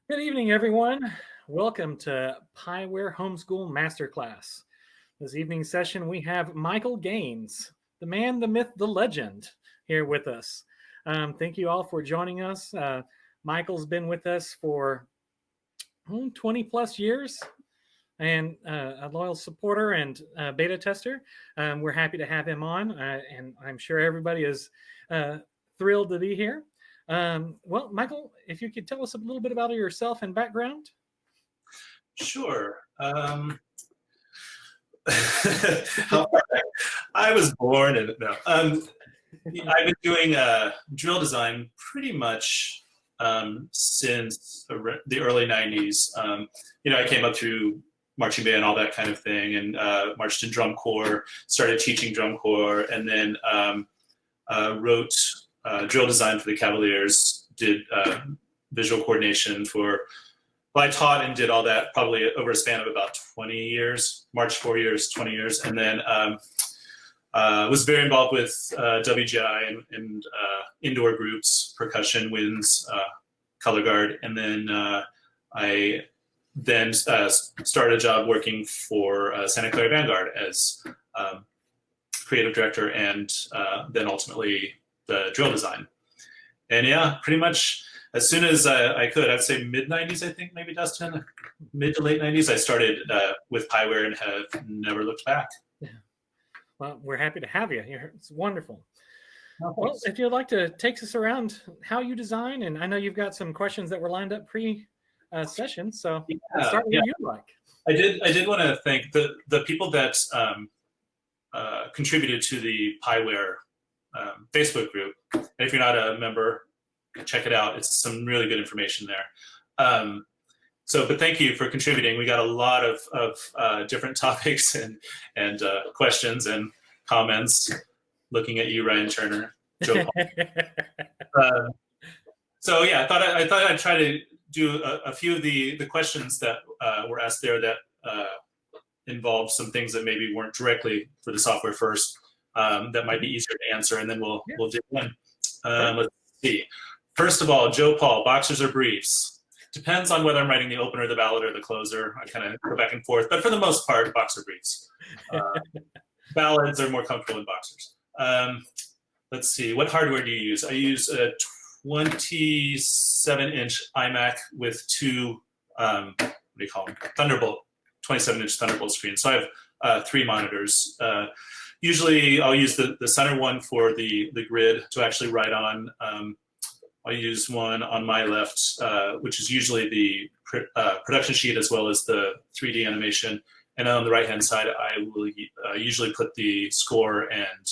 Good evening, everyone. Welcome to Pieware Homeschool Masterclass. This evening session, we have Michael Gaines, the man, the myth, the legend, here with us. Thank you all for joining us. Michael's been with us for 20 plus years and a loyal supporter and beta tester. We're happy to have him on, and I'm sure everybody is thrilled to be here. Well, Michael, if you could tell us a little bit about yourself and background. Sure. I was born in no. I've been doing drill design pretty much since the early '90s. I came up through marching band, all that kind of thing, and marched in drum corps. Started teaching drum corps, and then wrote drill design for the Cavaliers. Did visual coordination for. Well, I taught and did all that probably over a span of about 20 years, marched 4 years, 20 years, and then was very involved with WGI and indoor groups, percussion, winds, color guard, and then I then started a job working for Santa Clara Vanguard as creative director and then ultimately the drill design. And yeah, pretty much as soon as I could, I'd say mid-'90s, I think, maybe, Dustin, mid to late '90s, I started with Pieware and have never looked back. Yeah. Well, we're happy to have you here. It's wonderful. Well, if you'd like to take us around how you design, and I know you've got some questions that were lined up pre-session, so let's start with what you'd like. I did want to thank the people that contributed to the Pieware Facebook group. And if you're not a member, check it out. It's some really good information there. But thank you for contributing. We got a lot of different topics and questions and comments. Looking at you, Ryan Turner. Joe Paul. So yeah, I thought I'd try to do a few of the questions that were asked there that involved some things that maybe weren't directly for the software first. That might be easier to answer, and then we'll dig in. Let's see. First of all, Joe Paul, boxers or briefs? Depends on whether I'm writing the opener, the ballad, or the closer. I kind of go back and forth, but for the most part, boxer briefs. Ballads are more comfortable in boxers. Let's see, what hardware do you use? I use a 27-inch iMac with two, what do you call them? Thunderbolt, 27-inch Thunderbolt screens. So I have 3 monitors. Usually I'll use the center one for the grid to actually write on. I'll use one on my left, which is usually the production sheet as well as the 3D animation. And on the right-hand side, I will usually put the score and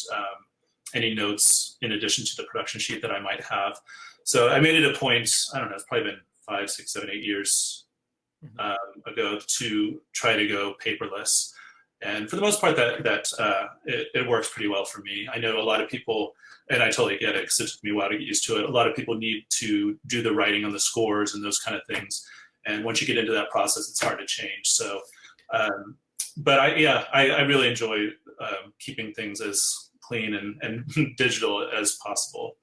any notes in addition to the production sheet that I might have. So I made it a point, I don't know, it's probably been 5, 6, 7, 8 years ago to try to go paperless. And for the most part, it works pretty well for me. I know a lot of people, and I totally get it because it took me a while to get used to it. A lot of people need to do the writing on the scores and those kind of things. And once you get into that process, it's hard to change. So, but I really enjoy keeping things as clean and digital as possible.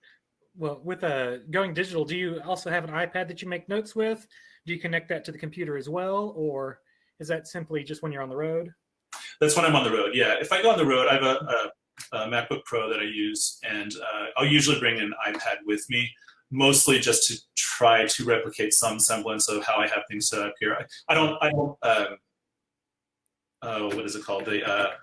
Well, with going digital, do you also have an iPad that you make notes with? Do you connect that to the computer as well, or is that simply just when you're on the road? That's when I'm on the road, yeah. If I go on the road, I have a MacBook Pro that I use, and I'll usually bring an iPad with me, mostly just to try to replicate some semblance of how I have things set up here. I don't what is it called? The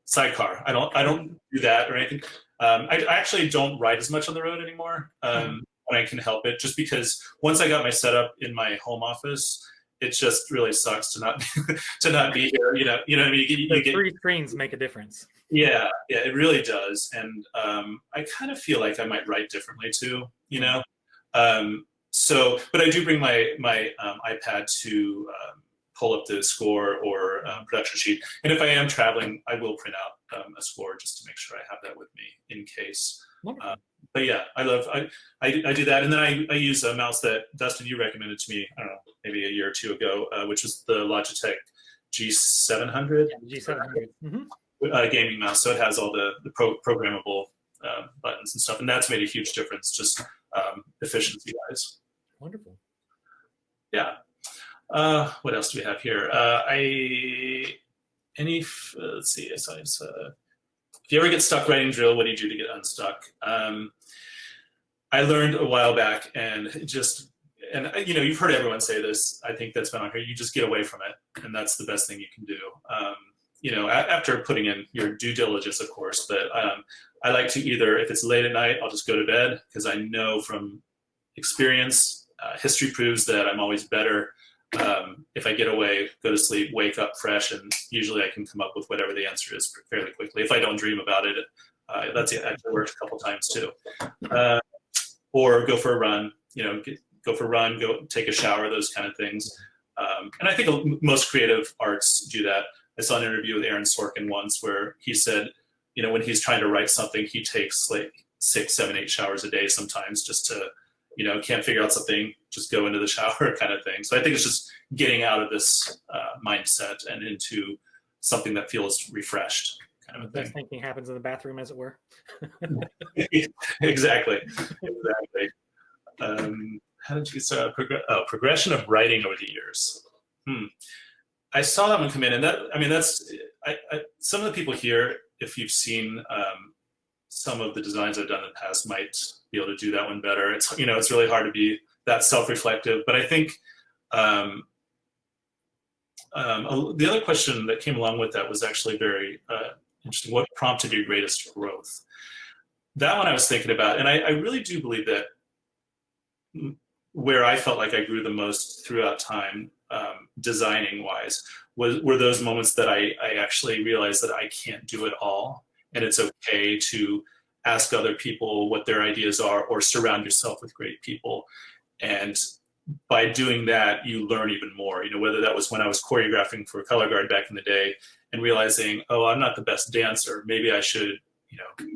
sidecar. I don't do that or anything. I actually don't ride as much on the road anymore when I can help it, just because once I got my setup in my home office, it just really sucks to not be here. You know what I mean? You get 3 screens make a difference. Yeah, it really does. And I kind of feel like I might write differently too. But I do bring my iPad to pull up the score or production sheet. And if I am traveling, I will print out a score just to make sure I have that with me in case. But yeah, I do that. And then I use a mouse that, Dustin, you recommended to me, I don't know, maybe a year or two ago, which was the Logitech G700. Yeah, G700. Gaming mouse. So it has all the programmable buttons and stuff. And that's made a huge difference, just efficiency-wise. Wonderful. Yeah. What else do we have here? Let's see. If you ever get stuck writing drill, what do you do to get unstuck? I learned a while back, and you've heard everyone say this. I think that's been on here. You just get away from it, and that's the best thing you can do. After putting in your due diligence, of course. But I like to either, if it's late at night, I'll just go to bed, because I know from experience, history proves that I'm always better if I get away, go to sleep, wake up fresh, and usually I can come up with whatever the answer is fairly quickly. If I don't dream about it, that's actually worked a couple times too. Or go for a run, go take a shower, those kind of things. And I think most creative arts do that. I saw an interview with Aaron Sorkin once where he said, when he's trying to write something, he takes like 6, 7, 8 showers a day sometimes just to, can't figure out something, just go into the shower kind of thing. So I think it's just getting out of this mindset and into something that feels refreshed kind of a thing. Best thinking happens in the bathroom, as it were. Exactly. How did you start? Progression of writing over the years. I saw that one come in, and some of the people here, if you've seen some of the designs I've done in the past, might be able to do that one better. It's really hard to be that self-reflective, but I think the other question that came along with that was actually very interesting. What prompted your greatest growth? That one I was thinking about, and I really do believe that where I felt like I grew the most throughout time, designing wise, were those moments that I actually realized that I can't do it all, and it's okay to ask other people what their ideas are, or surround yourself with great people. And by doing that, you learn even more, whether that was when I was choreographing for Color Guard back in the day and realizing, oh, I'm not the best dancer, maybe I should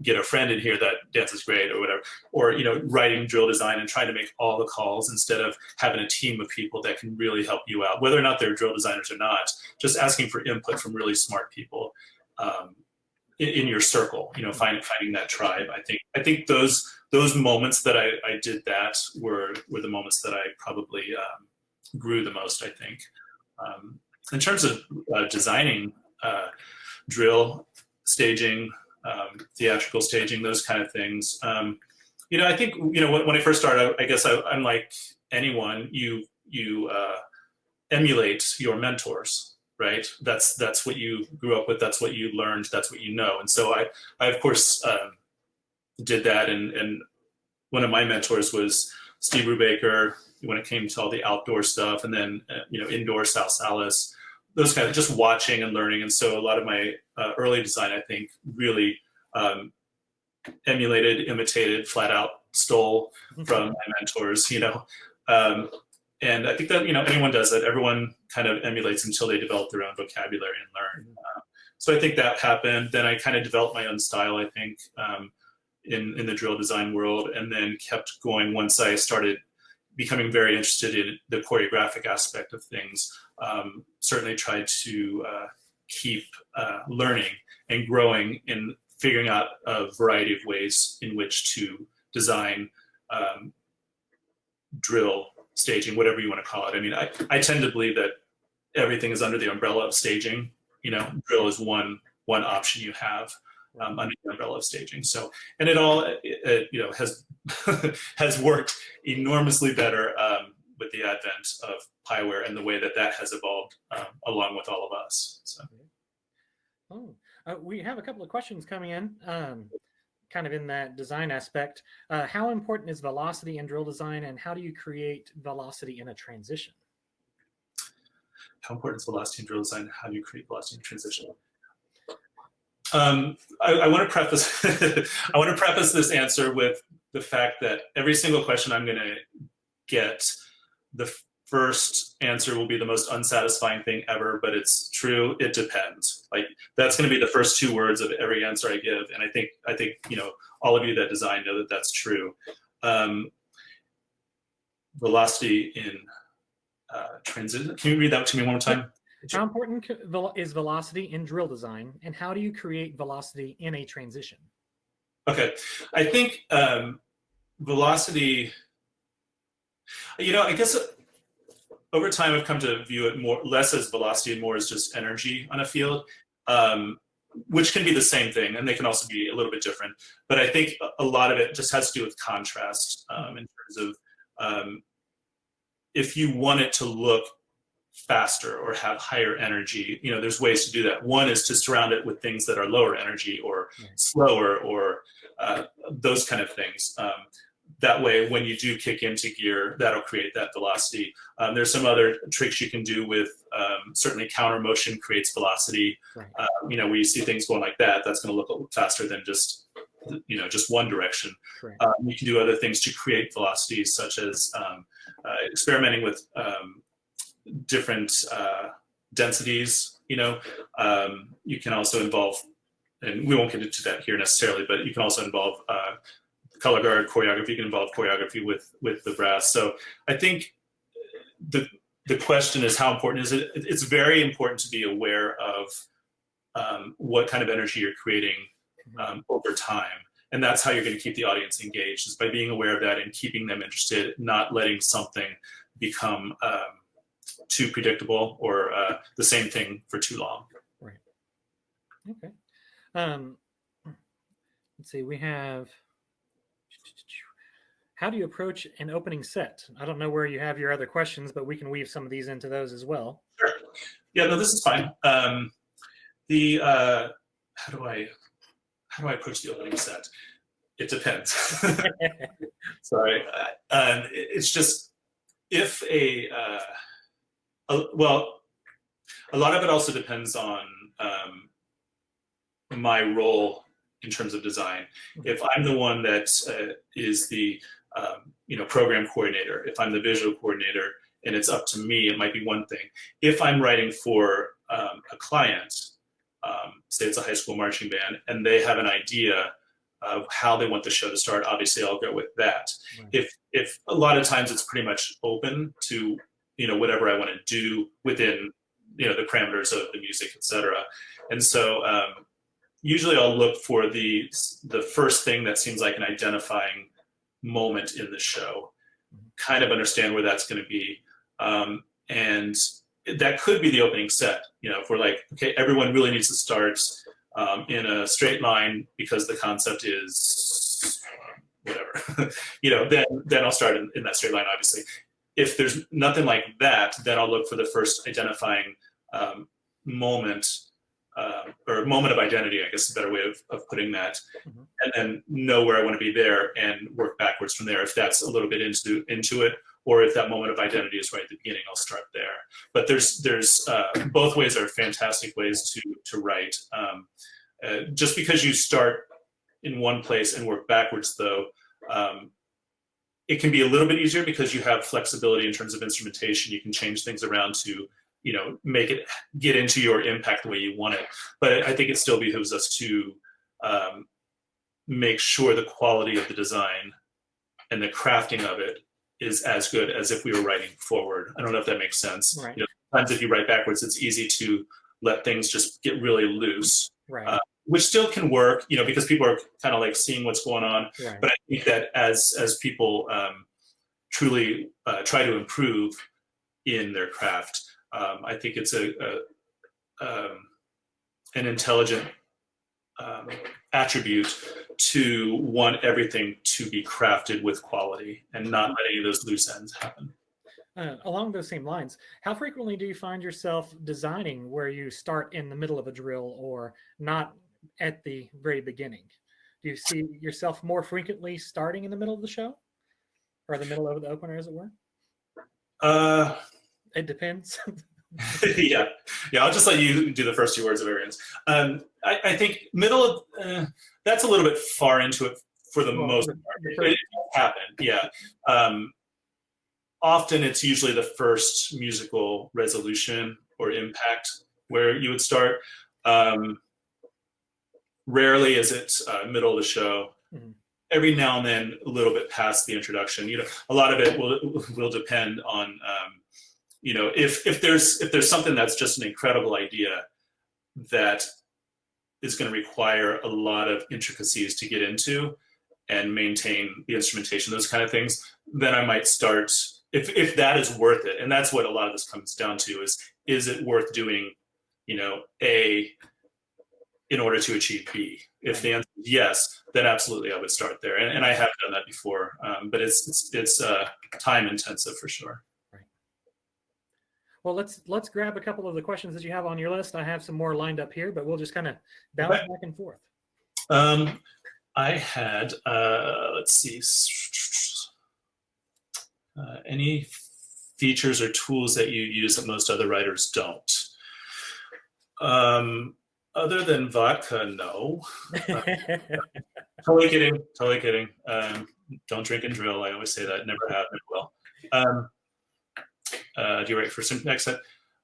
get a friend in here that dances great, or whatever, or writing drill design and trying to make all the calls instead of having a team of people that can really help you out, whether or not they're drill designers or not. Just asking for input from really smart people in your circle, finding that tribe. I think those moments that I did that were the moments that I probably grew the most, I think. In terms of designing drill, staging, theatrical staging, those kind of things. I think, when I first started, I guess I'm like anyone, you emulate your mentors, right? That's what you grew up with, that's what you learned, that's what you know. And so I of course, did that. And one of my mentors was Steve Brubaker when it came to all the outdoor stuff, and then, indoor Sal Salas, those kind of just watching and learning. And so a lot of my early design, I think, really emulated, imitated, flat out stole from my mentors, and I think that, anyone does that. Everyone kind of emulates until they develop their own vocabulary and learn. So I think that happened. Then I kind of developed my own style, I think, in the drill design world, and then kept going once I started becoming very interested in the choreographic aspect of things. Certainly tried to keep learning and growing and figuring out a variety of ways in which to design drill, staging, whatever you want to call it. I mean, I tend to believe that everything is under the umbrella of staging. Drill is one option you have under the umbrella of staging. So, and it all has has worked enormously better with the advent of Pieware and the way that has evolved along with all of us. So. We have a couple of questions coming in, kind of in that design aspect. How important is velocity in drill design, and how do you create velocity in a transition? How important is velocity in drill design? How do you create velocity in transition? I want to preface I want to preface this answer with the fact that every single question I'm going to get, the first answer will be the most unsatisfying thing ever, but it's true. It depends. Like, that's going to be the first 2 words of every answer I give, and I think all of you that design know that that's true. Velocity in transition. Can you read that to me one more time? How important is velocity in drill design, and how do you create velocity in a transition? Okay, I think velocity, I guess over time, I've come to view it less as velocity and more as just energy on a field, which can be the same thing, and they can also be a little bit different. But I think a lot of it just has to do with contrast in terms of if you want it to look faster or have higher energy, there's ways to do that. One is to surround it with things that are lower energy or slower or those kind of things. That way, when you do kick into gear, that'll create that velocity. There's some other tricks you can do with certainly counter motion creates velocity. Right. When you see things going like that, that's going to look a little faster than just one direction. You can do other things to create velocities, such as experimenting with different densities. You can also involve, and we won't get into that here necessarily, but you can also involve color guard choreography. You can involve choreography with the brass. So I think the question is, how important is it? It's very important to be aware of what kind of energy you're creating over time. And that's how you're going to keep the audience engaged, is by being aware of that and keeping them interested, not letting something become too predictable or the same thing for too long. Right. Okay. Let's see, we have, how do you approach an opening set? I don't know where you have your other questions, but we can weave some of these into those as well. Sure. Yeah, no, this is fine. How do I approach the opening set? It depends. Sorry. It's just, if well, a lot of it also depends on my role in terms of design. If I'm the one that is the program coordinator, if I'm the visual coordinator and it's up to me, it might be one thing. If I'm writing for a client, say it's a high school marching band, and they have an idea of how they want the show to start, obviously I'll go with that. Right. If a lot of times it's pretty much open to whatever I want to do within the parameters of the music, etc. And so usually I'll look for the first thing that seems like an identifying moment in the show, kind of understand where that's going to be, and that could be the opening set. If we're like, okay, everyone really needs to start in a straight line because the concept is whatever, then I'll start in that straight line, obviously. If there's nothing like that, then I'll look for the first identifying moment, or moment of identity, I guess is a better way of putting that, and then know where I want to be there and work backwards from there. If that's a little bit into it, or if that moment of identity is right at the beginning, I'll start there. But there's both ways are fantastic ways to write. Just because you start in one place and work backwards, though, it can be a little bit easier because you have flexibility in terms of instrumentation. You can change things around to make it get into your impact the way you want it. But I think it still behooves us to make sure the quality of the design and the crafting of it is as good as if we were writing forward. I don't know if that makes sense. Right. Sometimes if you write backwards, it's easy to let things just get really loose, right. Which still can work, because people are kind of like seeing what's going on. Right. But I think that as people truly try to improve in their craft, I think it's an intelligent attribute to want everything to be crafted with quality and not let any of those loose ends happen. Along those same lines, how frequently do you find yourself designing where you start in the middle of a drill or not at the very beginning? Do you see yourself more frequently starting in the middle of the show, or the middle of the opener, as it were? It depends. yeah. I'll just let you do the first two words of variance. I think middle of that's a little bit far into it for the most part. It happened, yeah. Often it's usually the first musical resolution or impact where you would start. Rarely is it middle of the show. Mm-hmm. Every now and then, a little bit past the introduction. A lot of it will depend on. If there's something that's just an incredible idea that is going to require a lot of intricacies to get into and maintain the instrumentation, those kind of things, then I might start if that is worth it. And that's what a lot of this comes down to is it worth doing, A in order to achieve B? If the answer is yes, then absolutely I would start there. And I have done that before, but it's time intensive for sure. Right. Well, let's grab a couple of the questions that you have on your list. I have some more lined up here, but we'll just kind of bounce back and forth. I had, let's see, any features or tools that you use that most other writers don't? Other than vodka, no. Totally kidding. Don't drink and drill. I always say that. Never have, never will. Do you write for some next set?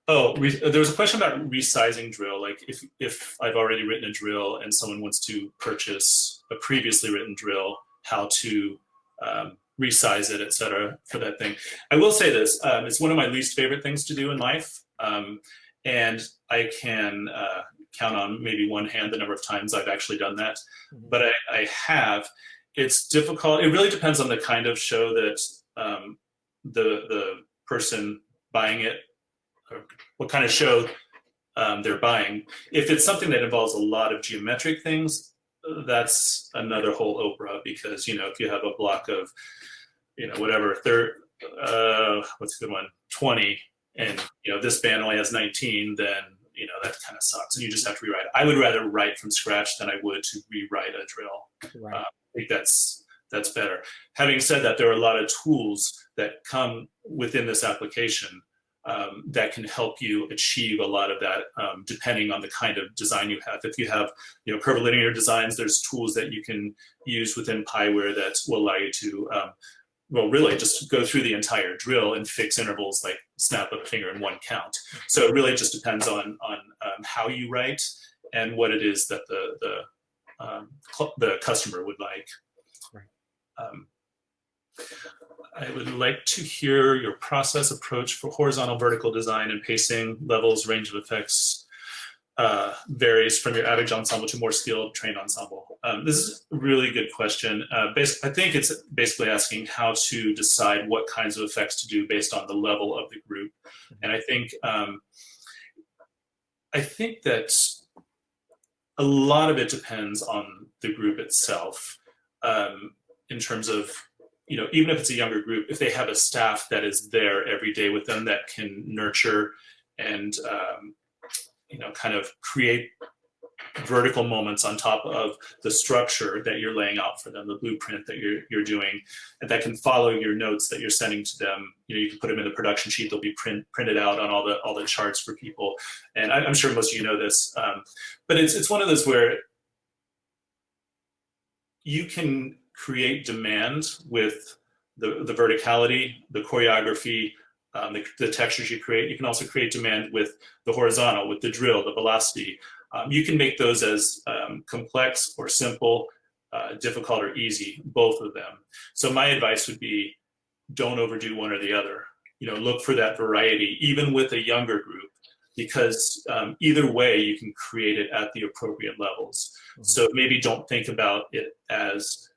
Oh, there was a question about resizing drill. Like if I've already written a drill and someone wants to purchase a previously written drill, how to resize it, etc. for that thing. I will say this, it's one of my least favorite things to do in life. And I can count on maybe one hand the number of times I've actually done that. Mm-hmm. But I have. It's difficult. It really depends on the kind of show that the person buying it, or what kind of show they're buying. If it's something that involves a lot of geometric things, that's another whole Oprah, because if you have a block of whatever what's a good one, 20, and this band only has 19, then that kind of sucks, and you just have to rewrite it. I would rather write from scratch than I would to rewrite a drill. Right. I think that's better. Having said that, there are a lot of tools that come within this application that can help you achieve a lot of that, depending on the kind of design you have. If you have curvilinear designs, there's tools that you can use within Pieware that will allow you to really just go through the entire drill and fix intervals like snap of a finger in one count. So it really just depends on how you write and what it is that the customer would like. Right. I would like to hear your process approach for horizontal, vertical design and pacing levels. Range of effects varies from your average ensemble to more skilled trained ensemble. This is a really good question. I think it's basically asking how to decide what kinds of effects to do based on the level of the group. And I think that a lot of it depends on the group itself, in terms of, even if it's a younger group, if they have a staff that is there every day with them that can nurture and kind of create vertical moments on top of the structure that you're laying out for them, the blueprint that you're doing, and that can follow your notes that you're sending to them. You can put them in the production sheet; they'll be printed out on all the charts for people. And I'm sure most of you know this, but it's one of those where you can create demand with the verticality, the choreography, the textures you create. You can also create demand with the horizontal, with the drill, the velocity. You can make those as complex or simple, difficult or easy, both of them. So my advice would be, don't overdo one or the other. Look for that variety, even with a younger group, because either way you can create it at the appropriate levels. Mm-hmm. So maybe don't think about it as,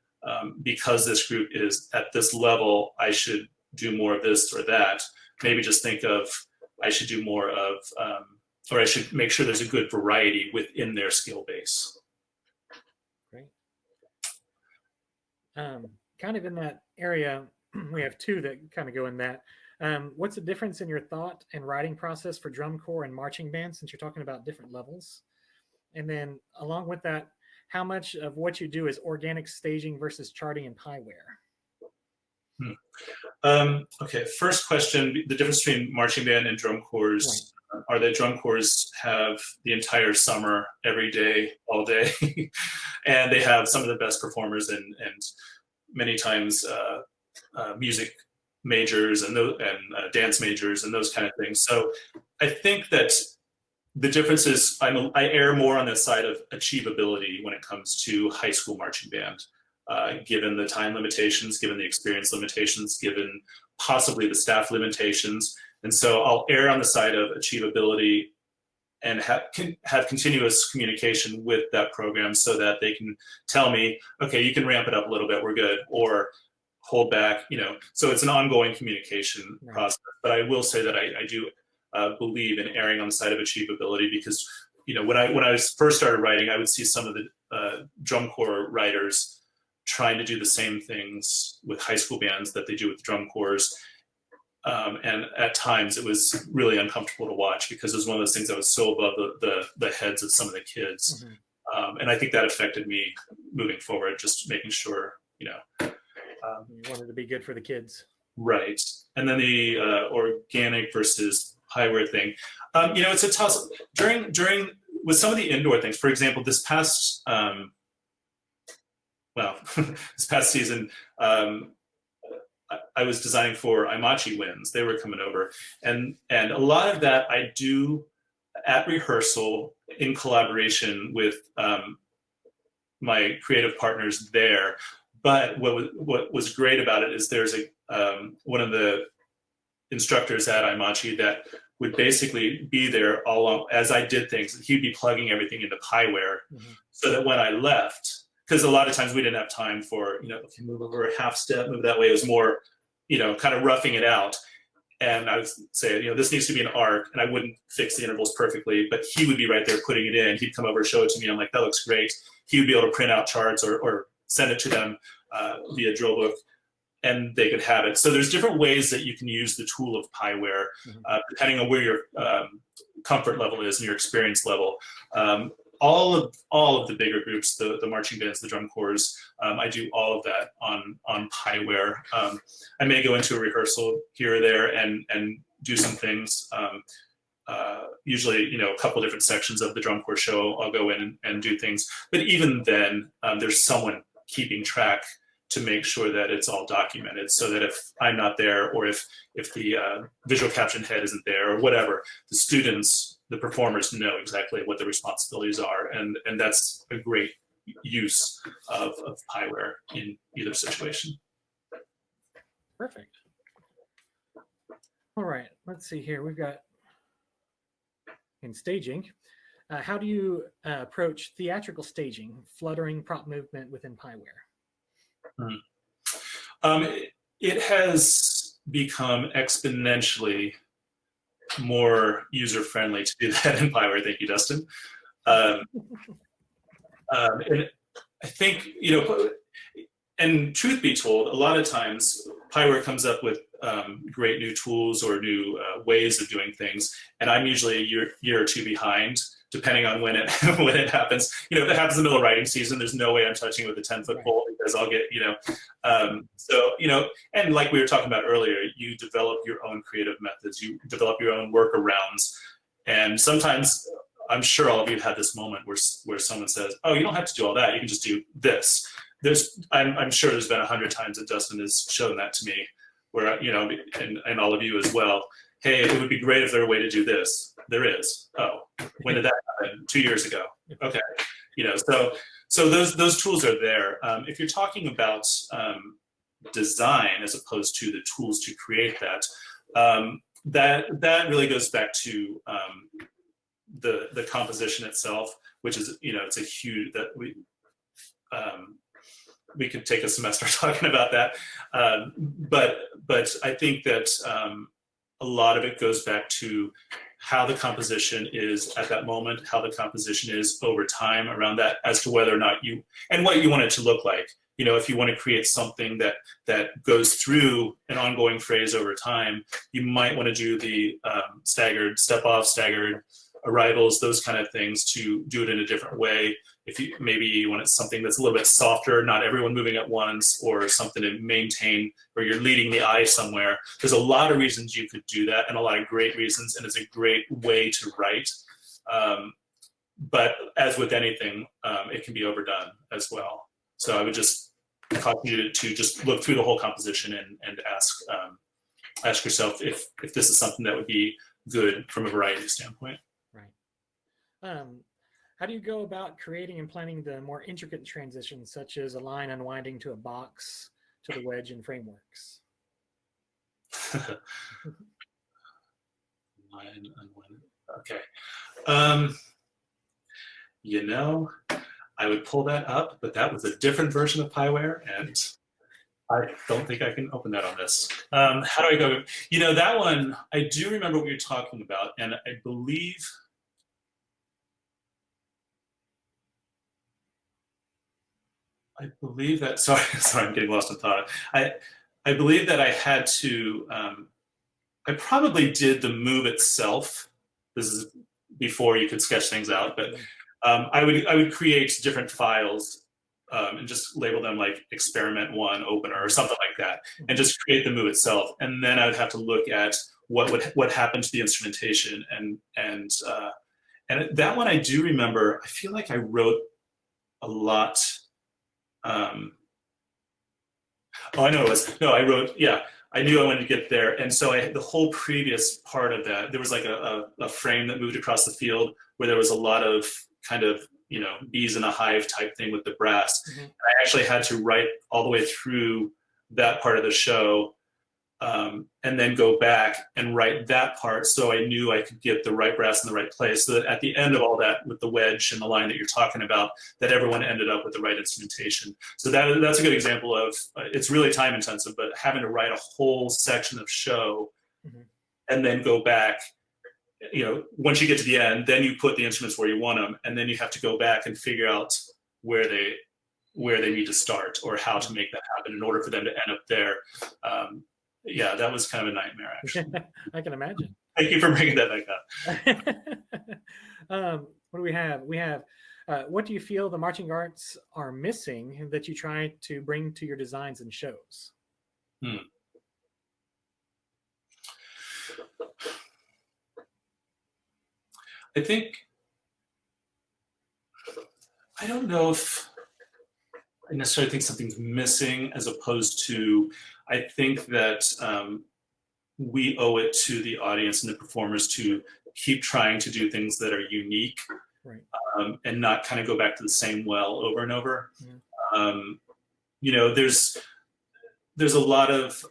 because this group is at this level, I should do more of this or that. Maybe just think of, I should do more of, or I should make sure there's a good variety within their skill base. Great. Kind of in that area, we have two that kind of go in that. What's the difference in your thought and writing process for drum corps and marching band, since you're talking about different levels? And then along with that, how much of what you do is organic staging versus charting and Pieware? Okay, first question, the difference between marching band and drum corps. Right. Are that drum corps have the entire summer, every day, all day, and they have some of the best performers and many times music majors and dance majors and those kind of things. So I think that the difference is I err more on the side of achievability when it comes to high school marching band, given the time limitations, given the experience limitations, given possibly the staff limitations. And so I'll err on the side of achievability and have continuous communication with that program so that they can tell me, okay, you can ramp it up a little bit, we're good. Or hold back, so it's an ongoing communication process. But I will say that I do believe in erring on the side of achievability, because when I first started writing, I would see some of the drum corps writers trying to do the same things with high school bands that they do with drum corps. And at times it was really uncomfortable to watch, because it was one of those things that was so above the heads of some of the kids. And I think that affected me moving forward, just making sure, you wanted to be good for the kids. Right. And then the organic versus highware thing. It's a toss during with some of the indoor things. For example, this past this past season, I was designing for Imachi Winds. They were coming over, and a lot of that I do at rehearsal in collaboration with my creative partners there. But what was great about it is there's one of the instructors at Imachi that would basically be there all along as I did things. He'd be plugging everything into Pieware, so that when I left, because a lot of times we didn't have time for, okay, move over a half step, move that way. It was more, kind of roughing it out. And I would say, this needs to be an arc, and I wouldn't fix the intervals perfectly, but he would be right there putting it in. He'd come over, show it to me. I'm like, that looks great. He would be able to print out charts or send it to them via drill book, and they could have it. So there's different ways that you can use the tool of Pieware, depending on where your comfort level is and your experience level. All of the bigger groups, the marching bands, the drum corps, I do all of that on Pieware. I may go into a rehearsal here or there and do some things. Usually, a couple different sections of the drum corps show, I'll go in and do things. But even then, there's someone keeping track to make sure that it's all documented, so that if I'm not there, or if the visual caption head isn't there, or whatever, the students, the performers know exactly what the responsibilities are, and that's a great use of Pieware in either situation. Perfect. All right, let's see here. We've got in staging. How do you approach theatrical staging, fluttering prop movement within Pieware? It has become exponentially more user-friendly to do that in Pieware. Thank you, Dustin. And I think, and truth be told, a lot of times Pieware comes up with great new tools or new ways of doing things, and I'm usually a year or two behind, depending on when it happens. If it happens in the middle of writing season, there's no way I'm touching it with a 10-foot pole, because I'll get, and like we were talking about earlier, you develop your own creative methods, you develop your own workarounds. And sometimes, I'm sure all of you have had this moment where someone says, oh, you don't have to do all that, you can just do this. I'm sure there's been 100 times that Dustin has shown that to me, where, and all of you as well. Hey, it would be great if there were a way to do this. There is. Oh, when did that happen? 2 years ago. Okay. So those tools are there. If you're talking about design as opposed to the tools to create that, that really goes back to the composition itself, which is, it's a huge, that we could take a semester talking about that. But I think that a lot of it goes back to how the composition is at that moment, how the composition is over time around that, as to whether or not and what you want it to look like. If you want to create something that goes through an ongoing phrase over time, you might want to do the staggered step-off, staggered arrivals, those kind of things, to do it in a different way. If maybe you want something that's a little bit softer, not everyone moving at once, or something to maintain where you're leading the eye somewhere. There's a lot of reasons you could do that, and a lot of great reasons, and it's a great way to write. But as with anything, it can be overdone as well. So I would just caution you to just look through the whole composition and ask yourself if this is something that would be good from a variety standpoint. Right. How do you go about creating and planning the more intricate transitions, such as a line unwinding to a box, to the wedge and frameworks? Line unwinding. Okay. I would pull that up, but that was a different version of Pieware, and I don't think I can open that on this. How do I go? That one, I do remember what you're talking about, and I believe that, sorry, I'm getting lost in thought. I believe that I had to, I probably did the move itself. This is before you could sketch things out, but I would create different files and just label them like experiment one opener or something like that, and just create the move itself. And then I would have to look at what happened to the instrumentation, and that one I do remember. I feel like I wrote a lot. Oh, I know it was. No, I wrote, yeah, I knew I wanted to get there. And so the whole previous part of that, there was like a frame that moved across the field where there was a lot of kind of, bees in a hive type thing with the brass. Mm-hmm. And I actually had to write all the way through that part of the show, and then go back and write that part so I knew I could get the right brass in the right place, so that at the end of all that, with the wedge and the line that you're talking about, that everyone ended up with the right instrumentation. So that's a good example of, it's really time intensive, but having to write a whole section of show, mm-hmm. and then go back, once you get to the end, then you put the instruments where you want them, and then you have to go back and figure out where they need to start or how to make that happen in order for them to end up there. Yeah, that was kind of a nightmare, actually. I can imagine. Thank you for bringing that back up. What do we have? We have, what do you feel the marching arts are missing that you try to bring to your designs and shows? I don't know if I necessarily think something's missing, as opposed to, I think that we owe it to the audience and the performers to keep trying to do things that are unique, right. And not kind of go back to the same well over and over. Yeah. There's a lot of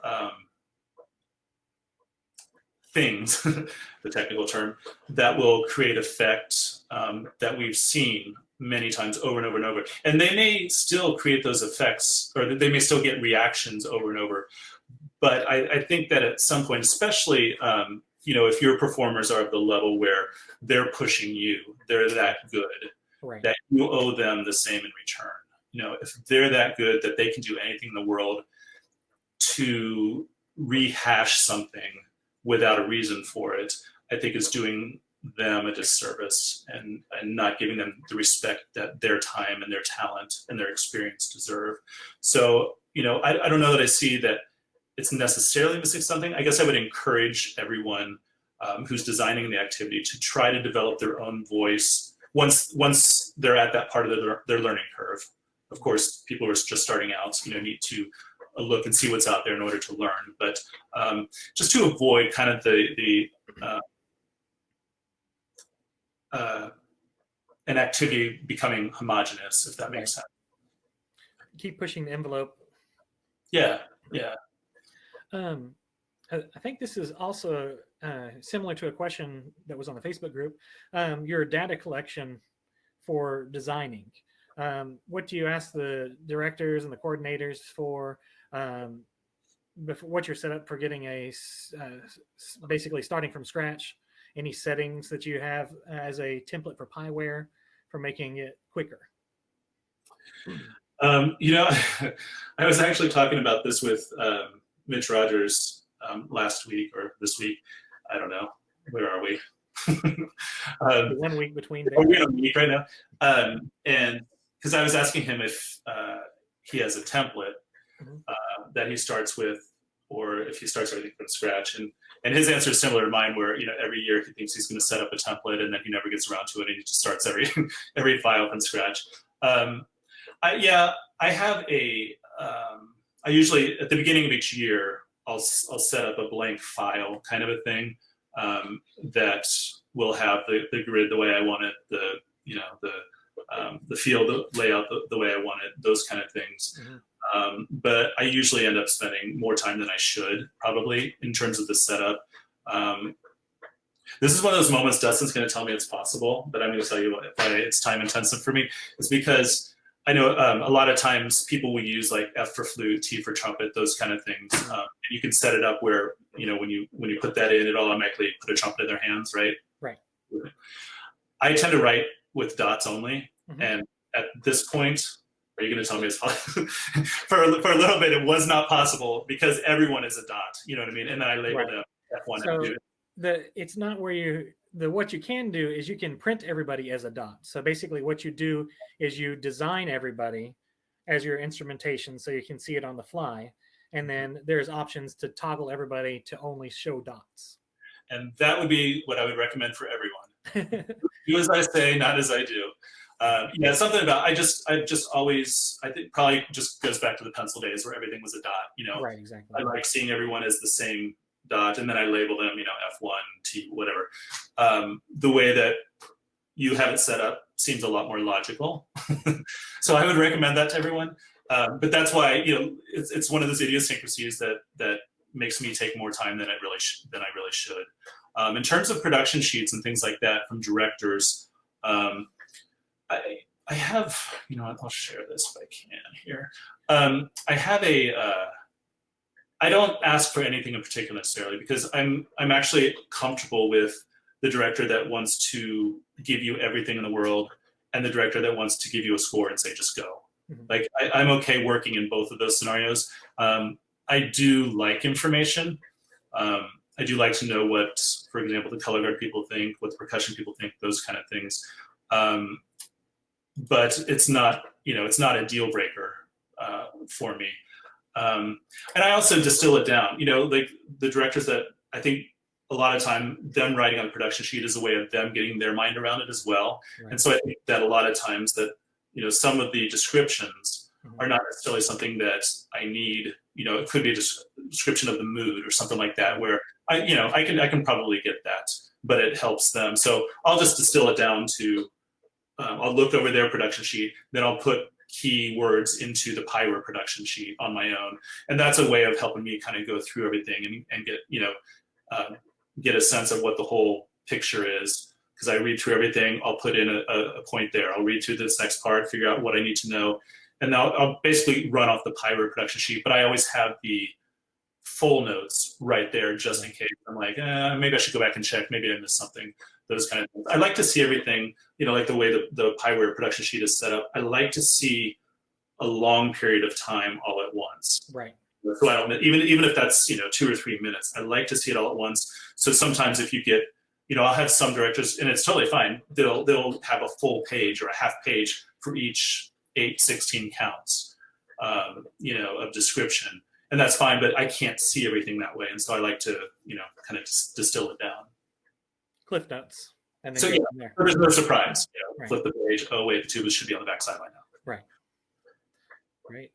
things, the technical term, that will create effect that we've seen many times over and over and over. And they may still create those effects, or they may still get reactions over and over. But I think that at some point, especially, if your performers are at the level where they're pushing you, they're that good, right. that you owe them the same in return. If they're that good that they can do anything in the world to rehash something without a reason for it, I think is doing them a disservice and not giving them the respect that their time and their talent and their experience deserve. So, I don't know that I see that it's necessarily missing something. I guess I would encourage everyone who's designing the activity to try to develop their own voice once they're at that part of their learning curve. Of course, people who are just starting out, need to look and see what's out there in order to learn. But just to avoid kind of an activity becoming homogenous, if that makes sense. Keep pushing the envelope. Yeah. I think this is also similar to a question that was on the Facebook group. Your data collection for designing. What do you ask the directors and the coordinators for? What's your setup for getting basically starting from scratch? Any settings that you have as a template for Pieware for making it quicker? I was actually talking about this with Mitch Rogers last week or this week. I don't know. Where are we? 1 week between days. We're in a week right now. And because I was asking him if he has a template that he starts with, or if he starts everything from scratch. And his answer is similar to mine, where every year he thinks he's going to set up a template, and then he never gets around to it, and he just starts every file from scratch. I have I usually, at the beginning of each year, I'll set up a blank file kind of a thing that will have the grid the way I want it, the field layout the way I want it, those kind of things. Mm-hmm. But I usually end up spending more time than I should, probably, in terms of the setup. This is one of those moments Dustin's going to tell me it's possible, but I'm going to tell you why it's time intensive for me. It's because I know a lot of times people will use like F for flute, T for trumpet, those kind of things. And you can set it up where, when you put that in, it'll automatically put a trumpet in their hands, right? Right. I tend to write with dots only. Mm-hmm. And at this point, are you going to tell me it's for a little bit, it was not possible because everyone is a dot, you know what I mean? And then I labeled them F1, so F2. It's not where what you can do is you can print everybody as a dot. So basically what you do is you design everybody as your instrumentation so you can see it on the fly. And then there's options to toggle everybody to only show dots. And that would be what I would recommend for everyone. Do as I say, not as I do. Yeah, something about I just always, I think probably just goes back to the pencil days where everything was a dot. Right, exactly. I like seeing everyone as the same dot, and then I label them, F1, T, whatever. The way that you have it set up seems a lot more logical. So I would recommend that to everyone. But that's why, it's one of those idiosyncrasies that makes me take more time than I really should. In terms of production sheets and things like that from directors, I have, I'll share this if I can here. I have I don't ask for anything in particular necessarily because I'm actually comfortable with the director that wants to give you everything in the world and the director that wants to give you a score and say, just go. Mm-hmm. Like I'm okay working in both of those scenarios. I do like information. I do like to know what, for example, the color guard people think, what the percussion people think, those kind of things. But it's not, it's not a deal breaker for me. And I also distill it down, like the directors that I think a lot of time them writing on the production sheet is a way of them getting their mind around it as well. Right. And so I think that a lot of times that, some of the descriptions are not necessarily something that I need, it could be a description of the mood or something like that where I can probably get that, but it helps them. So I'll just distill it down to, I'll look over their production sheet, then I'll put key words into the Pywer production sheet on my own. And that's a way of helping me kind of go through everything and get, get a sense of what the whole picture is. Because I read through everything, I'll put in a point there. I'll read through this next part, figure out what I need to know. And I'll basically run off the Pywer production sheet, but I always have the full notes right there just in case. I'm like, maybe I should go back and check. Maybe I missed something. Those kind of things. I like to see everything, like the way the Pywer production sheet is set up. I like to see a long period of time all at once. Right. So I don't, even if that's 2 or 3 minutes, I like to see it all at once. So sometimes if you get, I'll have some directors, and it's totally fine. They'll have a full page or a half page for each 8/16 counts, of description, and that's fine. But I can't see everything that way, and so I like to, kind of distill it down. Cliff notes. And then so yeah, there's no surprise. Right. Flip the page. Oh wait, the tuba should be on the back side by now. Right. Great.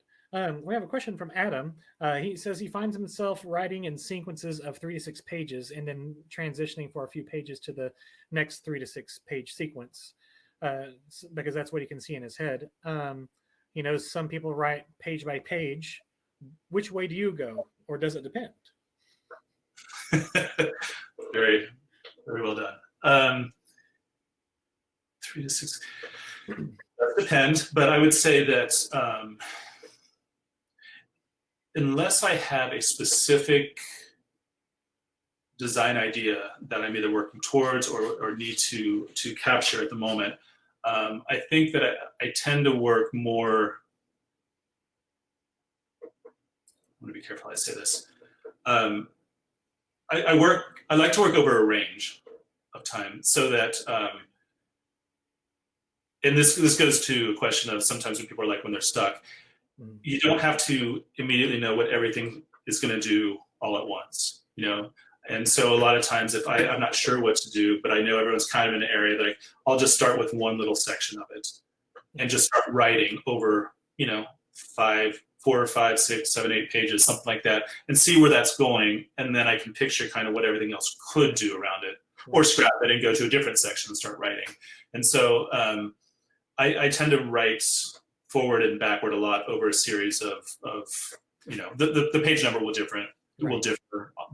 We have a question from Adam. He says he finds himself writing in sequences of 3 to 6 pages and then transitioning for a few pages to the next 3 to 6 page sequence because that's what he can see in his head. Some people write page by page. Which way do you go, or does it depend? Very, very well done. 3 to 6 does depend, but I would say that unless I have a specific design idea that I'm either working towards or need to capture at the moment, I think that I tend to work more. I want to be careful how I say this. I like to work over a range of time so that, and this goes to a question of sometimes when people are like when they're stuck, you don't have to immediately know what everything is going to do all at once, And so a lot of times if I'm not sure what to do, but I know everyone's kind of in an area that I'll just start with one little section of it and just start writing over, 4, 5, 6, 7, 8 pages, something like that, and see where that's going. And then I can picture kind of what everything else could do around it, or scrap it and go to a different section and start writing. And so I tend to write forward and backward a lot over a series of the page number will differ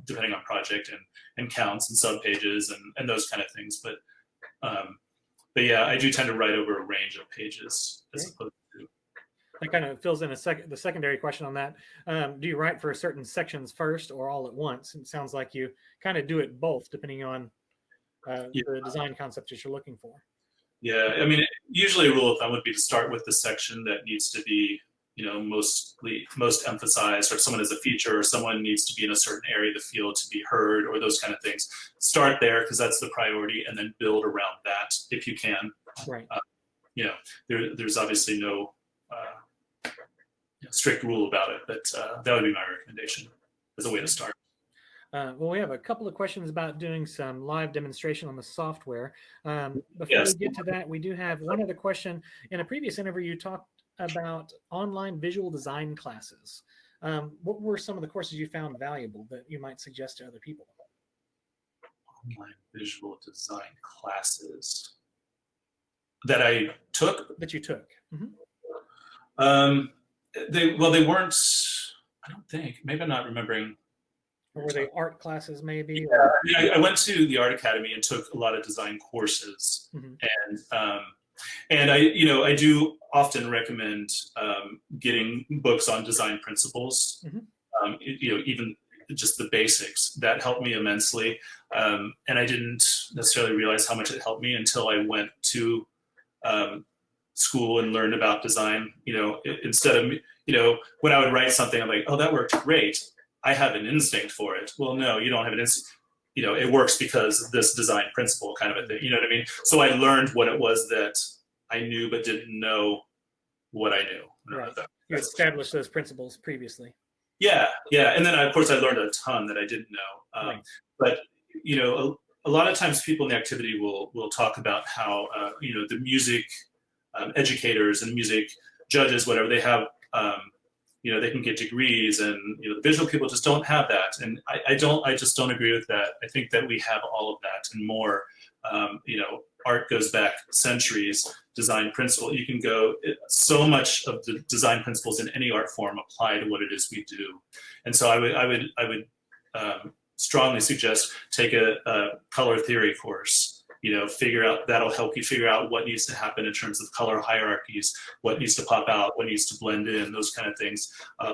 depending on project and counts and sub pages and those kind of things. But yeah, I do tend to write over a range of pages as opposed to that kind of fills in the secondary question on that. Do you write for certain sections first or all at once? It sounds like you kind of do it both, depending on Yeah. the design concept that you're looking for. Yeah, I mean, usually a rule of thumb would be to start with the section that needs to be, most emphasized, or if someone has a feature, or someone needs to be in a certain area of the field to be heard, or those kind of things. Start there because that's the priority, and then build around that if you can. Right. There's obviously no strict rule about it, but that would be my recommendation as a way to start. Well, we have a couple of questions about doing some live demonstration on the software. Before Yes. we get to that, we do have one other question. In a previous interview, you talked about online visual design classes. What were some of the courses you found valuable that you might suggest to other people? Online visual design classes that I took? That you took. They weren't, I don't think, maybe I'm not remembering. Or were they art classes maybe? Yeah, I went to the art academy and took a lot of design courses. And I do often recommend getting books on design principles, even just the basics. That helped me immensely. And I didn't necessarily realize how much it helped me until I went to school and learned about design. Instead of, when I would write something, I'm like, oh, that worked great. I have an instinct for it. Well, no, you don't have an instinct. It works because of this design principle kind of a thing. You know what I mean? So I learned what it was that I knew but didn't know what I knew. Right. You established those principles previously. Yeah. And then, of course, I learned a ton that I didn't know. Right. But, a lot of times people in the activity will talk about how, the music educators and music judges, whatever, they have they can get degrees, and the visual people just don't have that. And I just don't agree with that. I think that we have all of that and more. Art goes back centuries. Design principle, you can go, so much of the design principles in any art form apply to what it is we do. And so I would strongly suggest take a color theory course. That'll help you figure out what needs to happen in terms of color hierarchies, what needs to pop out, what needs to blend in, those kind of things.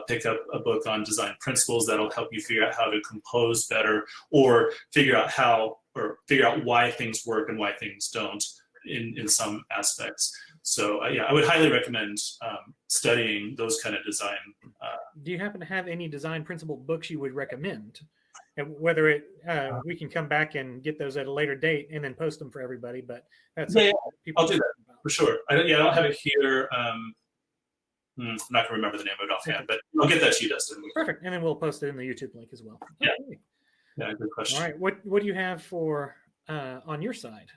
Pick up a book on design principles that'll help you figure out how to compose better, or figure out why things work and why things don't in some aspects. So I would highly recommend studying those kind of design. Do you happen to have any design principle books you would recommend? And whether we can come back and get those at a later date and then post them for everybody, but that's I'll do that for sure. I don't have it here. I'm not gonna remember the name of it offhand, but I'll get that to you, Dustin. Perfect, and then we'll post it in the YouTube link as well. Yeah, yeah, good question. All right, what do you have for on your side?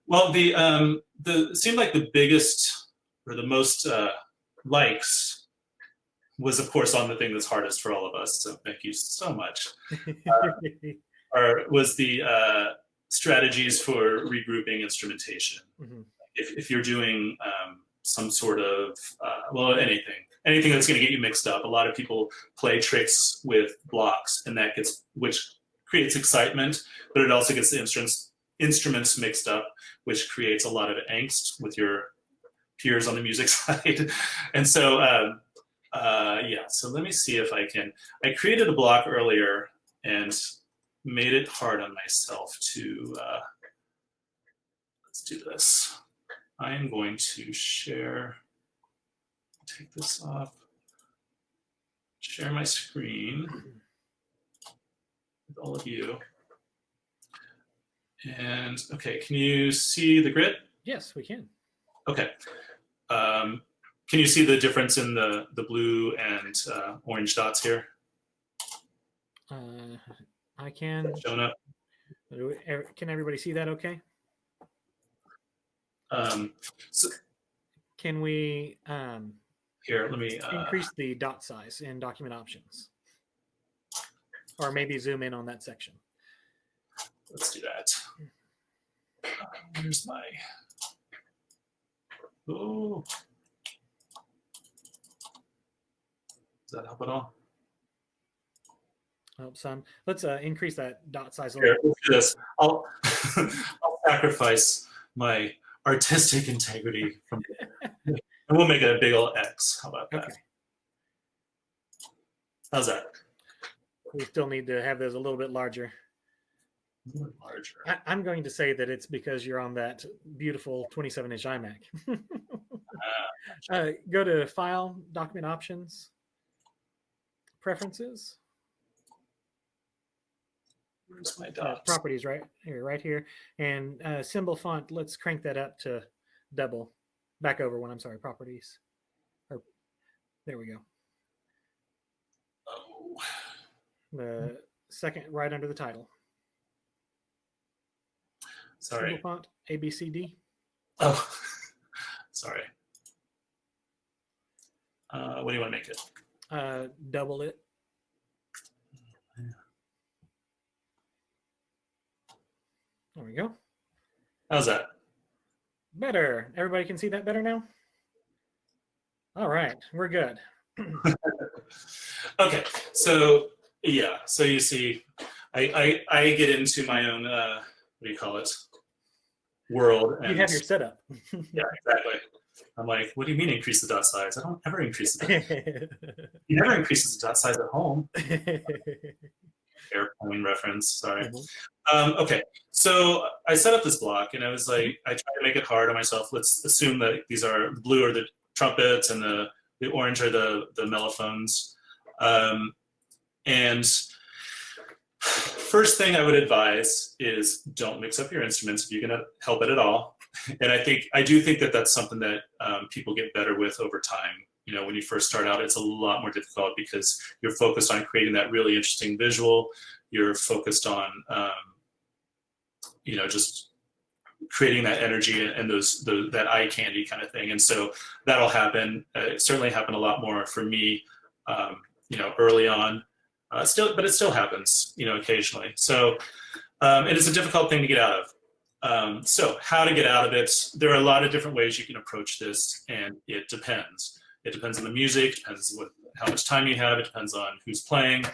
Well, the seemed like the biggest or the most likes was, of course, on the thing that's hardest for all of us. So thank you so much. Was the strategies for regrouping instrumentation. If you're doing some sort of anything that's going to get you mixed up. A lot of people play tricks with blocks, and which creates excitement, but it also gets the instruments mixed up, which creates a lot of angst with your peers on the music side. And so so let me see if I created a block earlier and made it hard on myself to, let's do this. I am going to take this off, share my screen with all of you. And okay, can you see the grid? Yes, we can. Okay. Can you see the difference in the blue and orange dots here? I can. Showing up. Can everybody see that okay? So can we here, let me increase the dot size in document options? Or maybe zoom in on that section. Let's do that. Here's my, oh. Does that help at all? Help some. Let's increase that dot size a Here, little. let's do this. I'll sacrifice my artistic integrity. And we'll make it a big old X. How about that? Okay. How's that? We still need to have those a little bit larger. A little larger. I'm going to say that it's because you're on that beautiful 27-inch iMac. Go to File, Document Options, Preferences. Where's my dots? Properties, right here. And symbol font, let's crank that up to double. Back over one, I'm sorry, properties. There we go. Oh. The second right under the title. Sorry. Symbol font, ABCD. Oh, sorry. What do you want to make it? Double it. There we go. How's that? Better. Everybody can see that better now? All right, we're good. Okay, so yeah, so you see, I get into my own, what do you call it, world. And you have your setup. Yeah, exactly. I'm like, what do you mean increase the dot size? I don't ever increase the dot. He never increases the dot size at home. Airplane reference, sorry. Okay, so I set up this block and I was like, I tried to make it hard on myself. Let's assume that these are blue are the trumpets and the orange are the mellophones. And first thing I would advise is don't mix up your instruments if you're gonna help it at all. And I do think that that's something that people get better with over time. You know, when you first start out, it's a lot more difficult because you're focused on creating that really interesting visual. You're focused on, you know, just creating that energy and that eye candy kind of thing. And so that'll happen. It certainly happened a lot more for me, you know, early on. But it still happens, you know, occasionally. So it is a difficult thing to get out of. So how to get out of it? There are a lot of different ways you can approach this, and it depends. It depends on the music, depends how much time you have, it depends on who's playing.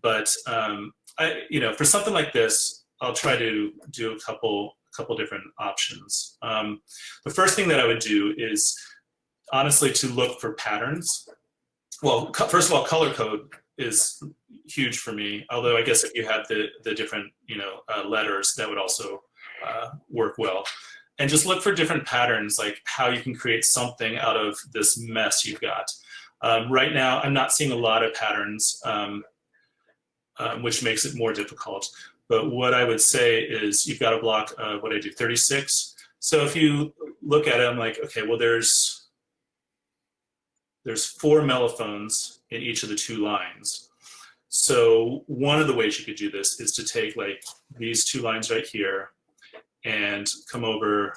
But you know, for something like this, I'll try to do a couple different options. The first thing that I would do is honestly to look for patterns. Well, first of all, color code is huge for me. Although I guess if you have the different, you know, letters, that would also work well. And just look for different patterns, like how you can create something out of this mess you've got. Right now, I'm not seeing a lot of patterns, which makes it more difficult. But what I would say is you've got a block of, 36. So if you look at it, I'm like, okay, well, there's 4 mellophones in each of the 2 lines. So one of the ways you could do this is to take like these 2 lines right here and come over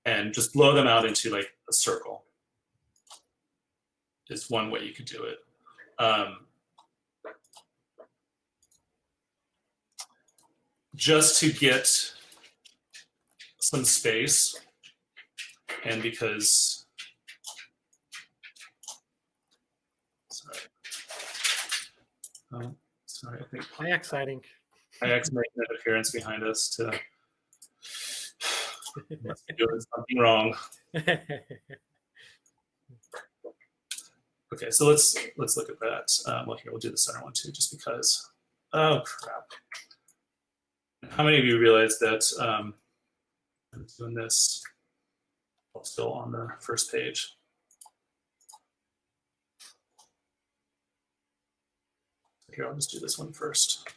and just blow them out into like a circle. Is one way you could do it. Just to get some space, and because, sorry, I think Kayak sighting. Kayak's making an appearance behind us to must be doing something wrong. Okay, so let's look at that. Well, here we'll do the center one too, just because. Oh crap! How many of you realize that I'm doing this while still on the first page? Here, I'll just do this one first.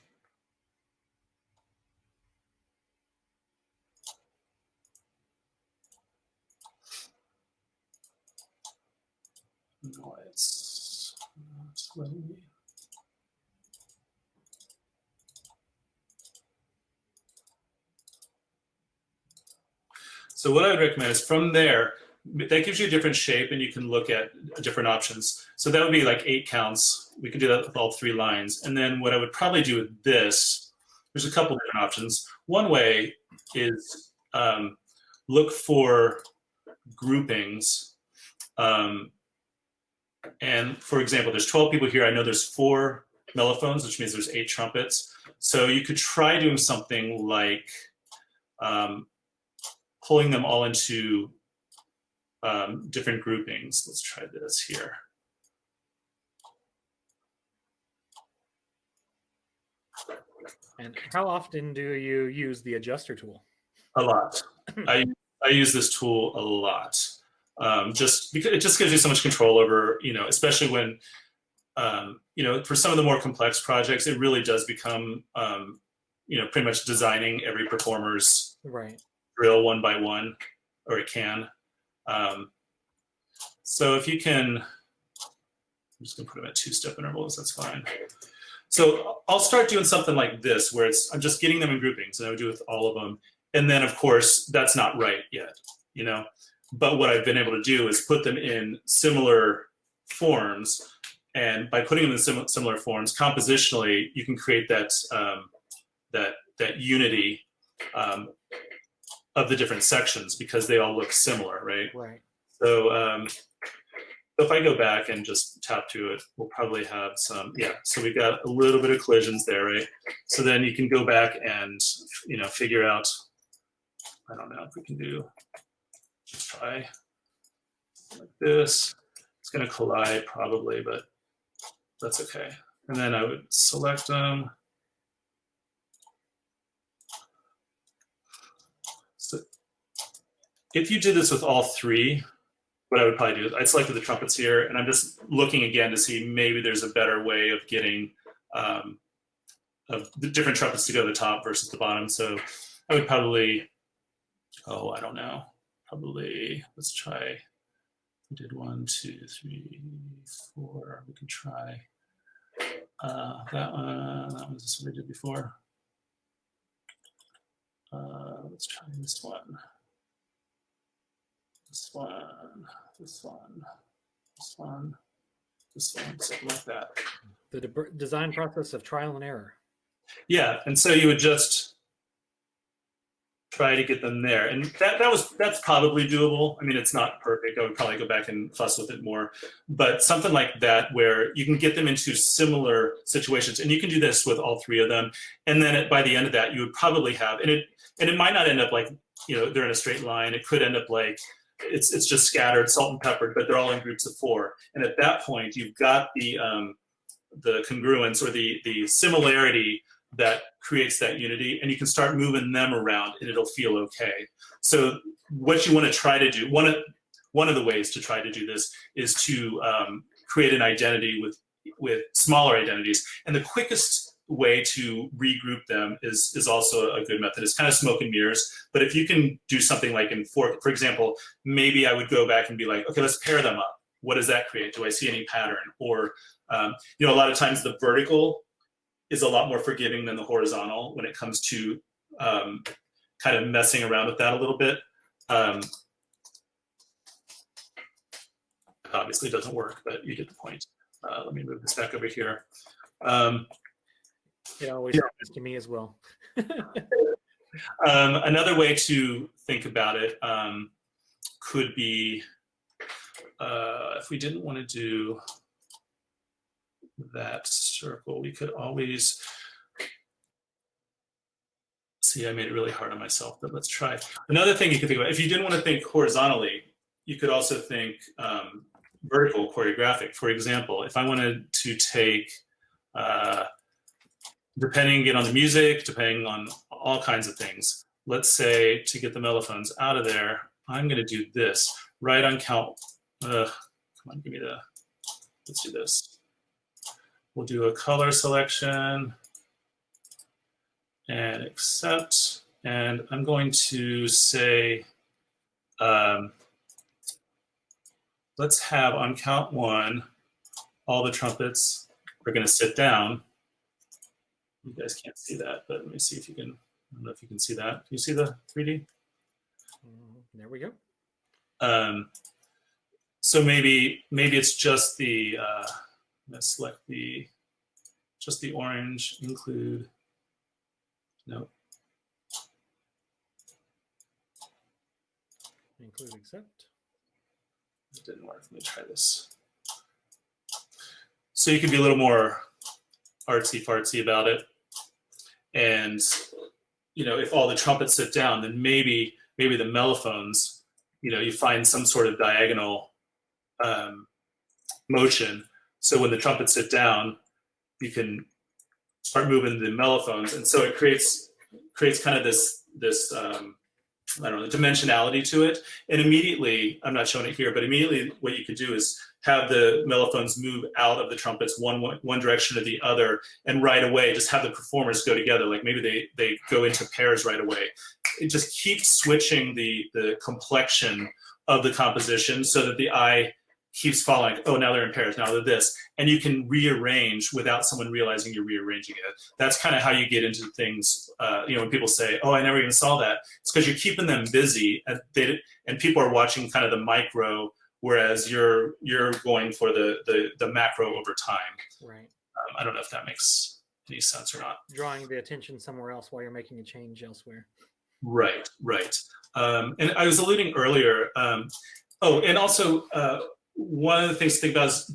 No, it's not letting me. So what I would recommend is from there, that gives you a different shape and you can look at different options. So that would be like 8 counts. We could do that with all 3 lines. And then what I would probably do with this, there's a couple different options. One way is look for groupings. And for example, there's 12 people here. I know there's 4 mellophones, which means there's 8 trumpets. So you could try doing something like pulling them all into different groupings. Let's try this here. And how often do you use the Adjustor Tool? A lot. I use this tool a lot. Just because it just gives you so much control over, especially when, for some of the more complex projects, it really does become, pretty much designing every performer's drill one by one, or it can. So if you can, I'm just gonna put them at 2-step intervals, that's fine. So I'll start doing something like this, where I'm just getting them in groupings, and I would do it with all of them. And then, of course, that's not right yet, But what I've been able to do is put them in similar forms, and by putting them in similar forms, compositionally, you can create that that unity of the different sections because they all look similar, right? Right. So if I go back and just tap to it, we'll probably have some, so we've got a little bit of collisions there, right? So then you can go back and, figure out, I don't know if we can just try like this. It's gonna collide probably, but that's okay. And then I would select them. So if you did this with all three, what I would probably do is I'd selected the trumpets here, and I'm just looking again to see maybe there's a better way of getting of the different trumpets to go to the top versus the bottom. So I would probably, I don't know, probably, let's try, we did 1, 2, 3, 4, we could try that one is just what we did before. Let's try this one. This one, this one, this one, this one, something like that. The design process of trial and error. Yeah, and so you would just try to get them there, and that's probably doable. I mean, it's not perfect. I would probably go back and fuss with it more, but something like that where you can get them into similar situations, and you can do this with all three of them, and then by the end of that, you would probably have, and it might not end up like they're in a straight line. It could end up like it's just scattered, salt and peppered, but they're all in groups of 4. And at that point, you've got the congruence or the similarity that creates that unity, and you can start moving them around, and it'll feel okay. So what you want to try to do, one of the ways to try to do this is to create an identity with smaller identities, and the quickest way to regroup them is also a good method. It's kind of smoke and mirrors, but if you can do something like for example, maybe I would go back and be like, okay, let's pair them up. What does that create? Do I see any pattern? Or a lot of times the vertical is a lot more forgiving than the horizontal when it comes to kind of messing around with that a little bit. Obviously it doesn't work, but you get the point. Let me move this back over here. It always happens to me as well. Another way to think about it could be if we didn't want to do that circle, we could always see, I made it really hard on myself, but let's try. Another thing you could think about, if you didn't want to think horizontally, you could also think vertical choreographic. For example, if I wanted to take depending again on the music, depending on all kinds of things. Let's say to get the mellophones out of there, I'm going to do this right on count. Come on, give me let's do this. We'll do a color selection and accept. And I'm going to say, let's have on count 1, all the trumpets are going to sit down. You guys can't see that, but let me see if you can. I don't know if you can see that. Can you see the 3D? There we go. So maybe it's just the. Let's select just the orange. Include. No. Include accept. It didn't work. Let me try this. So you can be a little more artsy fartsy about it, and if all the trumpets sit down, then maybe the mellophones you find some sort of diagonal motion. So when the trumpets sit down, you can start moving the mellophones, and so it creates kind of this I don't know, dimensionality to it. And immediately, I'm not showing it here, but immediately what you could do is have the mellophones move out of the trumpets one direction or the other, and right away just have the performers go together. Like maybe they go into pairs right away. It just keeps switching the complexion of the composition so that the eye keeps following, oh, now they're in pairs, now they're this. And you can rearrange without someone realizing you're rearranging it. That's kind of how you get into things, when people say, oh, I never even saw that. It's because you're keeping them busy, and people are watching kind of the micro, whereas you're going for the macro over time. Right. I don't know if that makes any sense or not. Drawing the attention somewhere else while you're making a change elsewhere. Right. And I was alluding earlier, and also, one of the things to think about is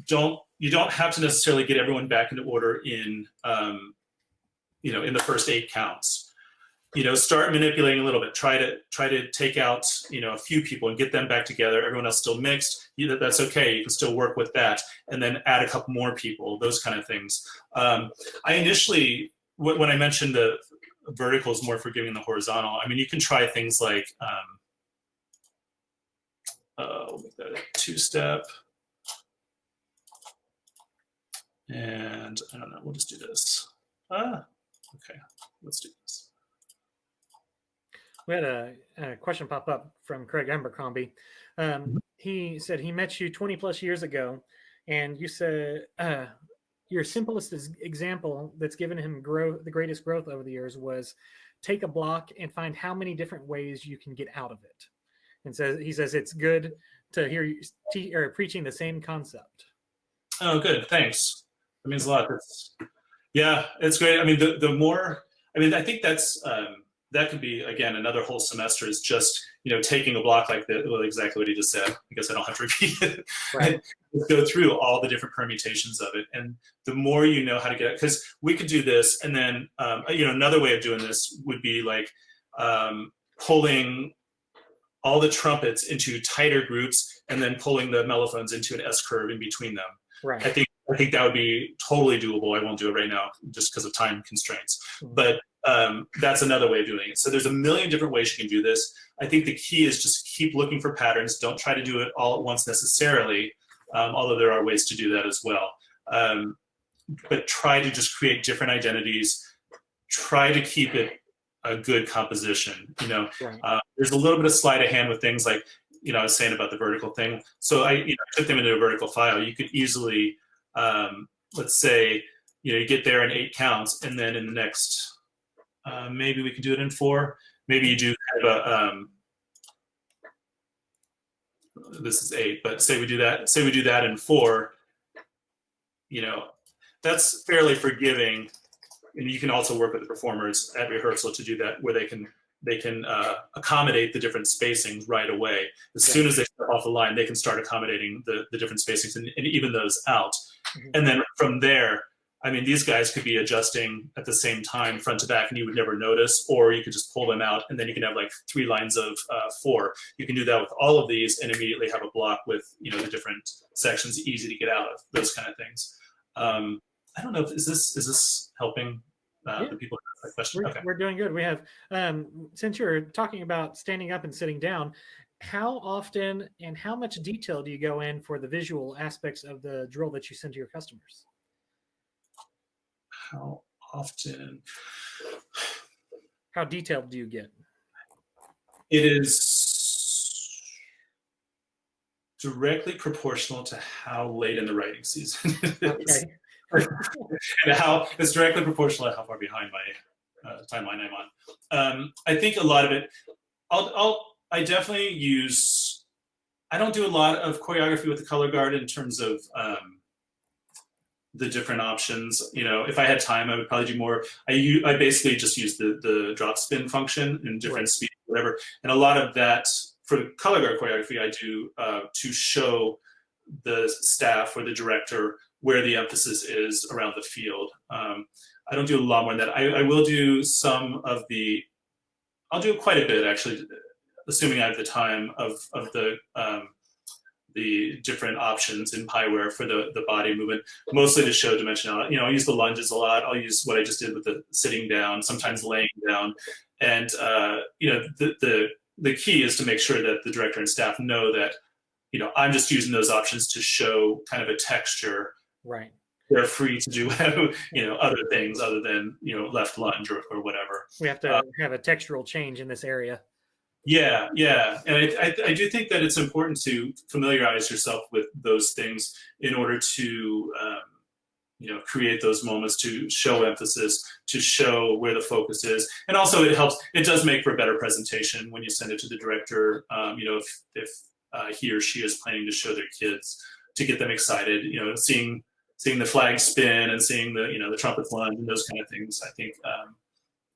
you don't have to necessarily get everyone back into order in in the first 8 counts. Start manipulating a little bit. Try to take out a few people and get them back together. Everyone else still mixed. That's okay. You can still work with that, and then add a couple more people. Those kind of things. I initially, when I mentioned the vertical is more forgiving than the horizontal. I mean, you can try things like we'll make that a 2-step. And I don't know, we'll just do this. Okay, let's do this. We had a question pop up from Craig Abercrombie. He said he met you 20 plus years ago, and you said your simplest example that's given him the greatest growth over the years was take a block and find how many different ways you can get out of it. And he says it's good to hear you preaching the same concept. Oh, good. Thanks. That means a lot. It's great. I mean, the more, I think that's, that could be, again, another whole semester is just, taking a block like that, well, exactly what he just said, because I don't have to repeat it. Right. Go through all the different permutations of it. And the more you know how to get it, because we could do this, and then, another way of doing this would be like pulling all the trumpets into tighter groups and then pulling the mellophones into an S curve in between them. Right. I think that would be totally doable. I won't do it right now just because of time constraints. But that's another way of doing it. So there's a million different ways you can do this. I think the key is just keep looking for patterns. Don't try to do it all at once necessarily, although there are ways to do that as well. But try to just create different identities. Try to keep it a good composition. Right. There's a little bit of sleight of hand with things like, I was saying about the vertical thing. So I took them into a vertical file. You could easily, let's say, you get there in 8 counts, and then in the next, maybe we could do it in 4. Maybe you do kind of this is 8, but say we do that in 4, that's fairly forgiving. And you can also work with the performers at rehearsal to do that, where they can accommodate the different spacings right away. As soon as they step off the line, they can start accommodating the different spacings and even those out. And then from there, these guys could be adjusting at the same time, front to back, and you would never notice, or you could just pull them out, and then you can have like 3 lines of 4. You can do that with all of these and immediately have a block with, the different sections easy to get out of, those kind of things. I don't know, is this helping the people who ask that question? We're doing good. We have, since you're talking about standing up and sitting down, how often and how much detail do you go in for the visual aspects of the drill that you send to your customers? How often? How detailed do you get? It is directly proportional to how late in the writing season it is. Okay. And it's directly proportional to how far behind my timeline I'm on. I think a lot of it, I definitely use, I don't do a lot of choreography with the color guard in terms of the different options. If I had time, I would probably do more. I basically just use the drop spin function in different speed, whatever. And a lot of that for color guard choreography, I do to show the staff or the director where the emphasis is around the field. I don't do a lot more than that. I will do some of I'll do quite a bit actually assuming I have the time, of the different options in Pieware for the body movement, mostly to show dimensionality. You know, I use the lunges a lot. I'll use what I just did with the sitting down, sometimes laying down. And, you know, the key is to make sure that the director and staff know that, you know, I'm just using those options to show kind of a texture. Right. They're free to do, you know, other things other than, you know, left lunge or whatever. We have to have a textural change in this area. Yeah, yeah. And I do think that it's important to familiarize yourself with those things in order to, you know, create those moments, to show emphasis, to show where the focus is. And also it helps, it does make for a better presentation when you send it to the director, you know, if he or she is planning to show their kids, to get them excited, you know, seeing the flag spin and seeing the, you know, the trumpets lunge and those kind of things, I think,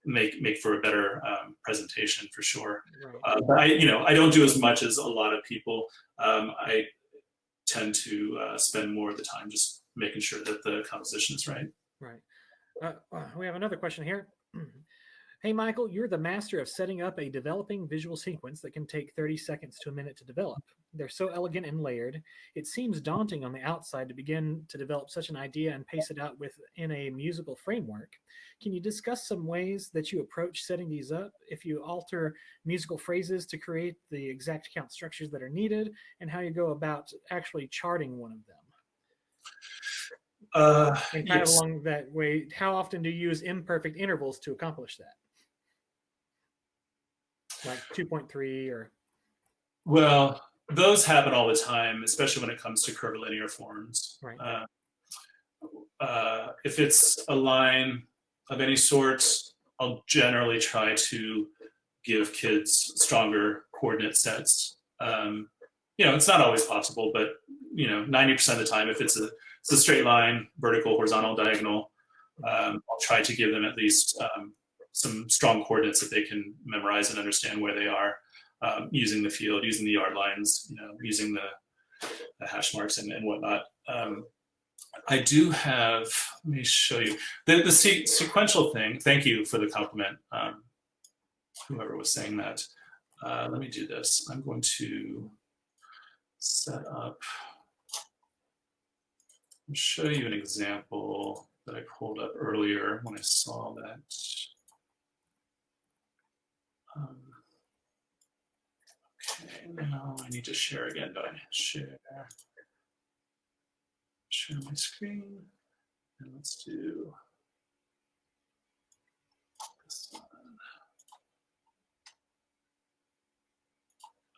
make for a better presentation for sure. Right. But I don't do as much as a lot of people. I tend to spend more of the time just making sure that the composition is right. Right. We have another question here. Hey, Michael, you're the master of setting up a developing visual sequence that can take 30 seconds to a minute to develop. They're so elegant and layered. It seems daunting on the outside to begin to develop such an idea and pace it out within a musical framework. Can you discuss some ways that you approach setting these up? If you alter musical phrases to create the exact count structures that are needed, and how you go about actually charting one of them? And kind of along that way, how often do you use imperfect intervals to accomplish that? Like 2.3 or? Well, those happen all the time, especially when it comes to curvilinear forms. Right. If it's a line of any sort, I'll generally try to give kids stronger coordinate sets. You know, it's not always possible, but you know, 90% of the time, if it's a straight line, vertical, horizontal, diagonal, I'll try to give them at least some strong coordinates that they can memorize and understand where they are, using the field, using the yard lines, you know, using the hash marks and whatnot. I do have, let me show you, the sequential thing. Thank you for the compliment, whoever was saying that. Let me do this. I'm going to set up, I'll show you an example that I pulled up earlier when I saw that. Okay, now I need to share again. Do I share my screen? And let's do this one.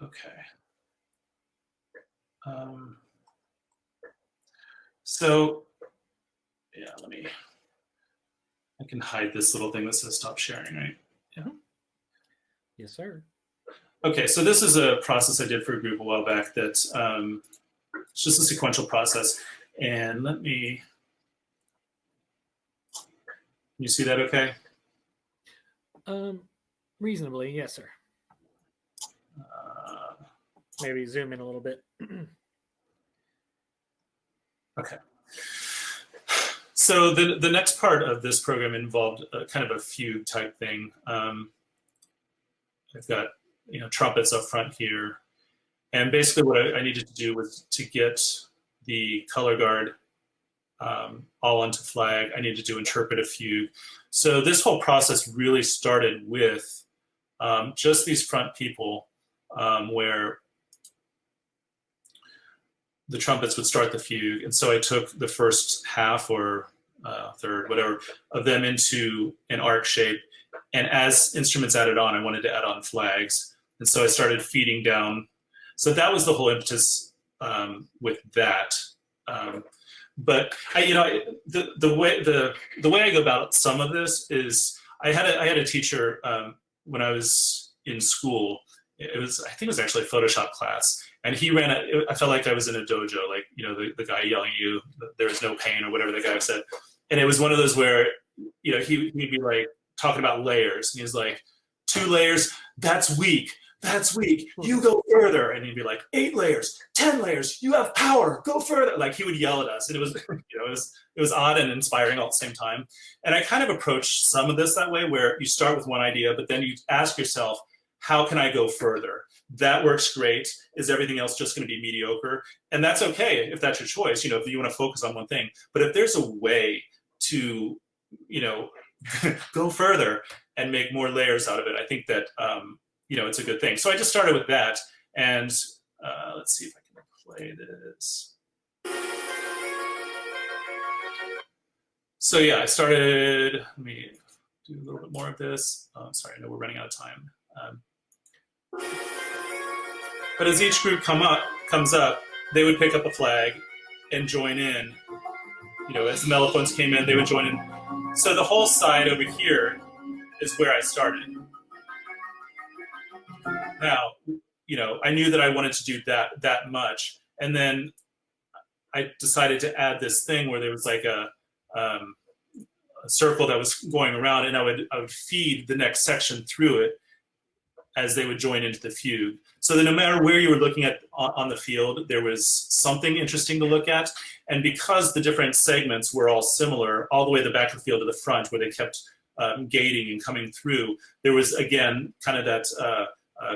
Okay. So yeah, I can hide this little thing that says stop sharing, right? Yeah. Yes, sir. Okay, so this is a process I did for a group a while back that's it's just a sequential process. And let me, you see that okay? Reasonably, yes, sir. Maybe zoom in a little bit. Okay. So the next part of this program involved kind of a fugue type thing. I've got, you know, trumpets up front here. And basically what I needed to do was to get the color guard all onto flag. I needed to interpret a fugue. So this whole process really started with just these front people where the trumpets would start the fugue. And so I took the first half or third, whatever, of them into an arc shape. And as instruments added on, I wanted to add on flags. And so I started feeding down. So that was the whole impetus with that. But the way I go about some of this is I had a teacher when I was in school. I think it was actually a Photoshop class, and he ran I felt like I was in a dojo, like, you know, the guy yelling at you, there is no pain, or whatever the guy said. And it was one of those where, you know, he'd be like talking about layers, and he was like, 2 layers, that's weak. That's weak. You go further. And he'd be like, 8 layers, 10 layers. You have power. Go further. Like, he would yell at us, and it was, you know, it was odd and inspiring all at the same time. And I kind of approached some of this that way, where you start with one idea, but then you ask yourself, how can I go further? That works great. Is everything else just going to be mediocre? And that's okay if that's your choice, if you want to focus on one thing. But if there's a way to, go further and make more layers out of it, I think that, it's a good thing. So I just started with that. And let's see if I can play this. So yeah, I started, let me do a little bit more of this. Sorry, I know we're running out of time. But as each group comes up, they would pick up a flag and join in. As the mellophones came in, they would join in. So the whole side over here is where I started. Now, I knew that I wanted to do that much. And then I decided to add this thing where there was like a circle that was going around, and I would feed the next section through it as they would join into the fugue. So that no matter where you were looking at on the field, there was something interesting to look at. And because the different segments were all similar, all the way the back of the field to the front, where they kept gating and coming through, there was, again, kind of that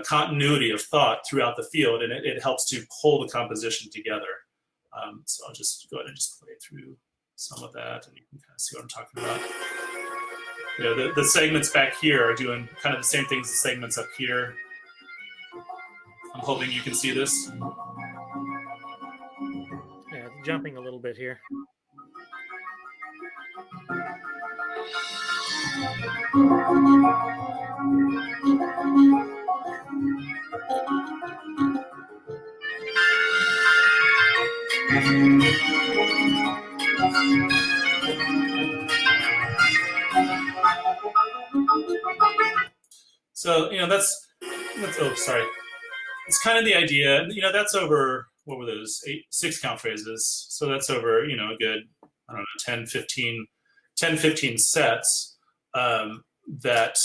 continuity of thought throughout the field, and it helps to pull the composition together. So I'll just go ahead and just play through some of that, and you can kind of see what I'm talking about. The segments back here are doing kind of the same things as the segments up here. I'm hoping you can see this. Yeah, jumping a little bit here. So, that's oh, sorry. It's kind of the idea, that's over, what were those, 6 count phrases. So that's over, a good, 10, 15 sets that,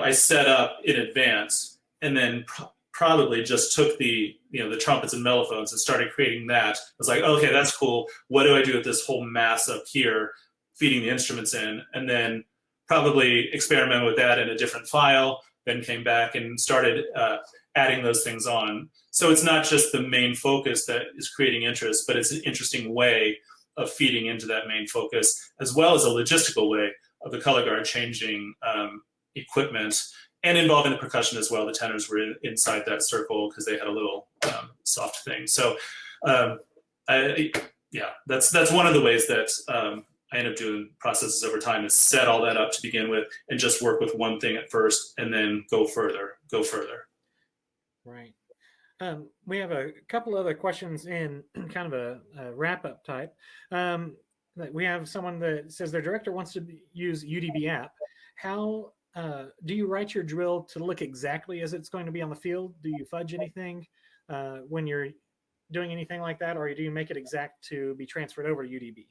I set up in advance, and then probably just took the trumpets and mellophones and started creating that. I was like, okay, that's cool. What do I do with this whole mass up here, feeding the instruments in? And then probably experimented with that in a different file, then came back and started adding those things on. So it's not just the main focus that is creating interest, but it's an interesting way of feeding into that main focus, as well as a logistical way of the color guard changing equipment and involving the percussion as well. The tenors were inside that circle because they had a little soft thing. So that's one of the ways that I end up doing processes over time, is set all that up to begin with and just work with one thing at first and then go further. Right. We have a couple other questions in kind of a wrap-up type. We have someone that says their director wants to use UDB app. How do you write your drill to look exactly as it's going to be on the field? Do you fudge anything when you're doing anything like that, or do you make it exact to be transferred over to UDB?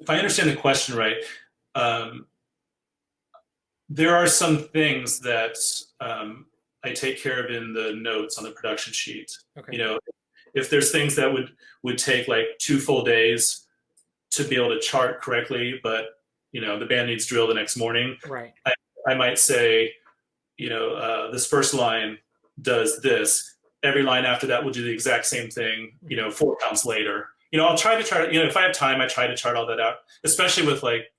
If I understand the question right, there are some things that I take care of in the notes on the production sheet. Okay. If there's things that would take like 2 full days to be able to chart correctly, but the band needs drill the next morning, right? I might say, this first line does this. Every line after that will do the exact same thing, 4 counts later. I'll try to chart, if I have time, I try to chart all that out, especially with like,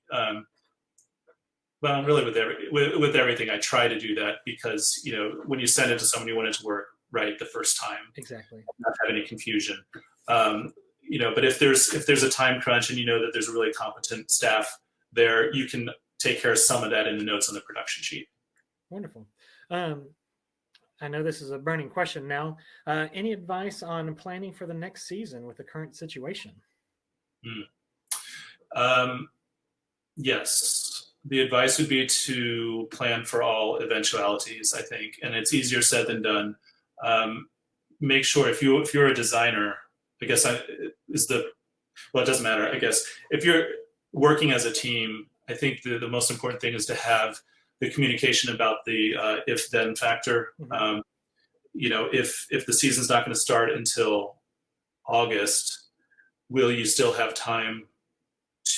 really with everything, I try to do that because, when you send it to someone, you want it to work right the first time. Exactly. Not have any confusion. But if there's a time crunch and that there's a really competent staff there, you can take care of some of that in the notes on the production sheet. Wonderful. I know this is a burning question now. Any advice on planning for the next season with the current situation? Yes. The advice would be to plan for all eventualities, I think, and it's easier said than done. Make sure if you're a designer, I guess it doesn't matter. I guess if you're working as a team, I think the most important thing is to have the communication about the if-then factor. Mm-hmm. If the season's not going to start until August, will you still have time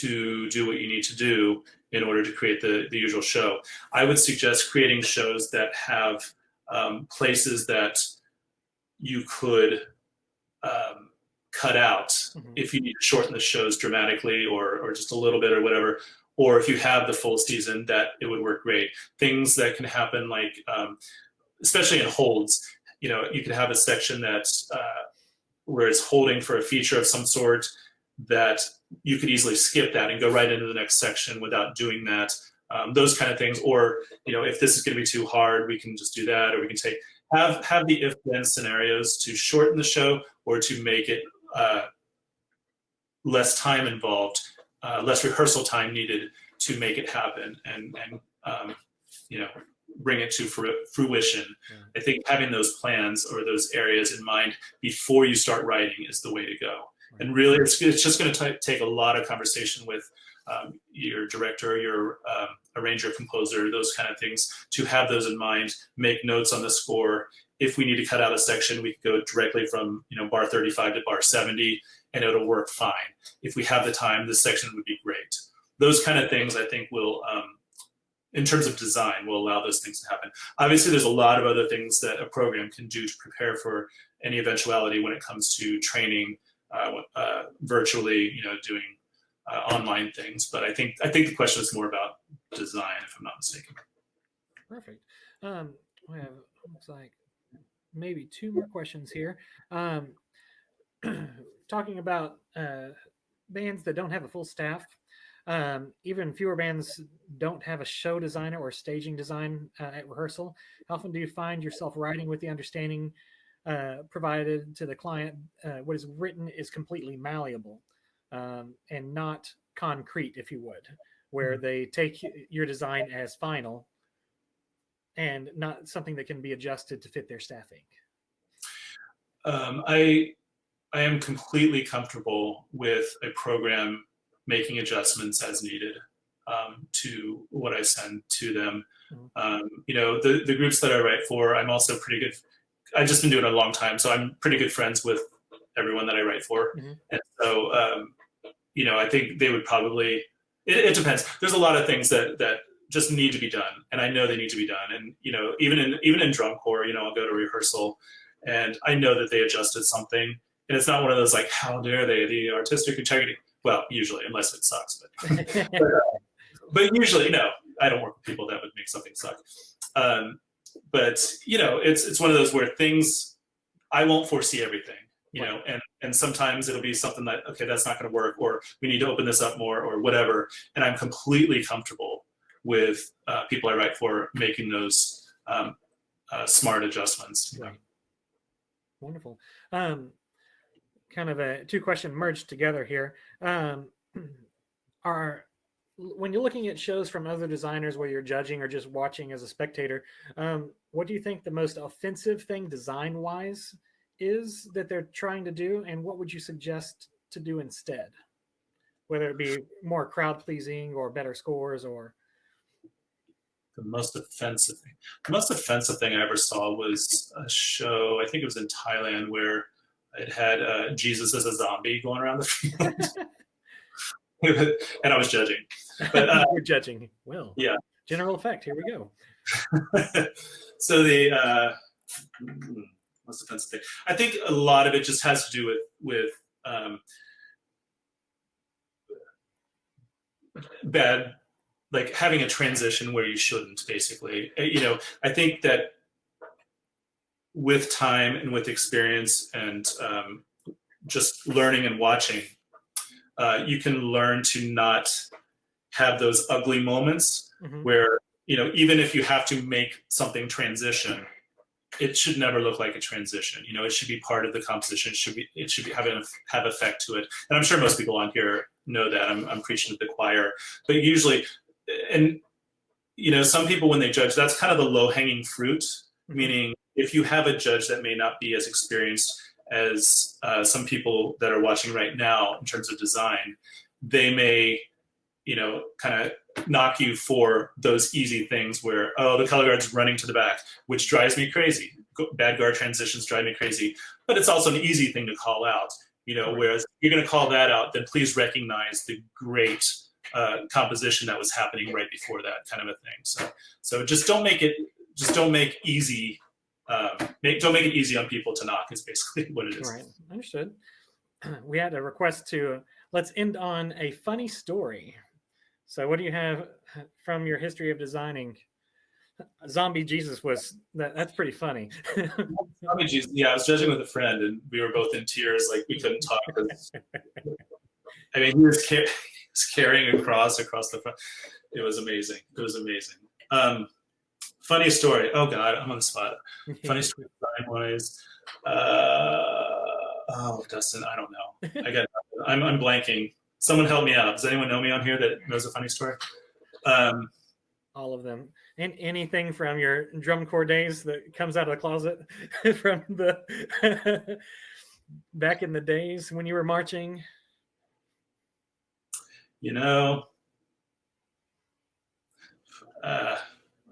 to do what you need to do in order to create the usual show. I would suggest creating shows that have places that you could cut out if you need to shorten the shows dramatically or just a little bit or whatever. Or if you have the full season, that it would work great. Things that can happen, like especially in holds, you could have a section that's where it's holding for a feature of some sort, that you could easily skip that and go right into the next section without doing that. Those kind of things. Or, if this is going to be too hard, we can just do that, or we can have the if-then scenarios to shorten the show or to make it less time involved, less rehearsal time needed to make it happen and bring it to fruition. I think having those plans or those areas in mind before you start writing is the way to go. And really, it's just going to take a lot of conversation with your director, your arranger, composer, those kind of things, to have those in mind, make notes on the score. If we need to cut out a section, we can go directly from bar 35 to bar 70, and it'll work fine. If we have the time, this section would be great. Those kind of things, I think, will, in terms of design, will allow those things to happen. Obviously, there's a lot of other things that a program can do to prepare for any eventuality when it comes to training virtually, doing online things. But I think the question is more about design, if I'm not mistaken. Perfect. We have, looks like maybe 2 more questions here. Talking about bands that don't have a full staff, even fewer bands don't have a show designer or staging design at rehearsal. How often do you find yourself writing with the understanding provided to the client what is written is completely malleable and not concrete, if you would, where they take your design as final and not something that can be adjusted to fit their staffing? I am completely comfortable with a program making adjustments as needed to what I send to them. The groups that I write for, I'm also pretty good. I've just been doing it a long time, so I'm pretty good friends with everyone that I write for. And so, I think they would probably, it depends. There's a lot of things that just need to be done, and I know they need to be done. And, even in drum corps, I'll go to rehearsal, and I know that they adjusted something. And it's not one of those like, how dare they, the artistic integrity. Well, usually, unless it sucks. But usually, I don't work with people that would make something suck. But it's one of those where things, I won't foresee everything, and sometimes it'll be something that, okay, that's not going to work, or we need to open this up more, or whatever. And I'm completely comfortable with people I write for making those smart adjustments. Right. Wonderful. Kind of a 2-question merged together here. When you're looking at shows from other designers where you're judging or just watching as a spectator, what do you think the most offensive thing design-wise is that they're trying to do, and what would you suggest to do instead? Whether it be more crowd-pleasing or better scores, or... The most offensive thing I ever saw was a show, I think it was in Thailand, where it had Jesus as a zombie going around the field. And I was judging. But, You're judging. Well, yeah. General effect. Here we go. So the most offensive thing, I think a lot of it just has to do with bad, like having a transition where you shouldn't, basically. I think that with time and with experience and just learning and watching, you can learn to not have those ugly moments where, even if you have to make something transition, it should never look like a transition. It should be part of the composition. It should be have effect to it. And I'm sure most people on here know that. I'm preaching to the choir. But usually, and some people, when they judge, that's kind of the low-hanging fruit. Meaning, if you have a judge that may not be as experienced as some people that are watching right now in terms of design, they may, kind of knock you for those easy things where, oh, the color guard's running to the back, which drives me crazy. Bad guard transitions drive me crazy. But it's also an easy thing to call out. Whereas if you're going to call that out, then please recognize the great composition that was happening right before that, kind of a thing. So just don't make it easy. Don't make it easy on people to knock is basically what it is. Right, understood. We had a request to let's end on a funny story. So what do you have from your history of designing? Zombie Jesus that's pretty funny. Zombie Jesus, yeah, I was judging with a friend and we were both in tears, like we couldn't talk. I mean, he was carrying a cross across the front. It was amazing. Funny story. Oh God, I'm on the spot. Funny story design-wise. Dustin, I don't know. I'm blanking. Someone help me out. Does anyone know me on here that knows a funny story? All of them. And anything from your drum corps days that comes out of the closet from the back in the days when you were marching?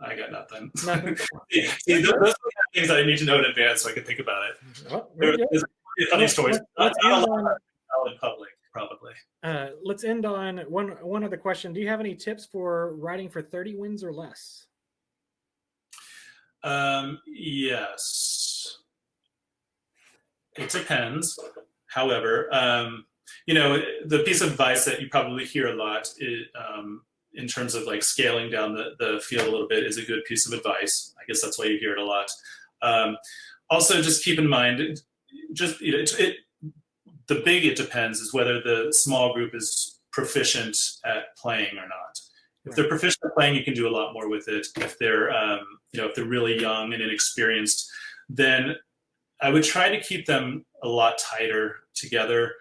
I got nothing. See, those are the things I need to know in advance so I can think about it. Well, there's funny stories. Not a lot in public, probably. Let's end on one other question. Do you have any tips for writing for 30 wins or less? Yes. It depends. However, the piece of advice that you probably hear a lot in terms of like scaling down the field a little bit is a good piece of advice. I guess that's why you hear it a lot. Also, just keep in mind, the big it depends is whether the small group is proficient at playing or not. If they're proficient at playing, you can do a lot more with it. If they're if they're really young and inexperienced, then I would try to keep them a lot tighter together,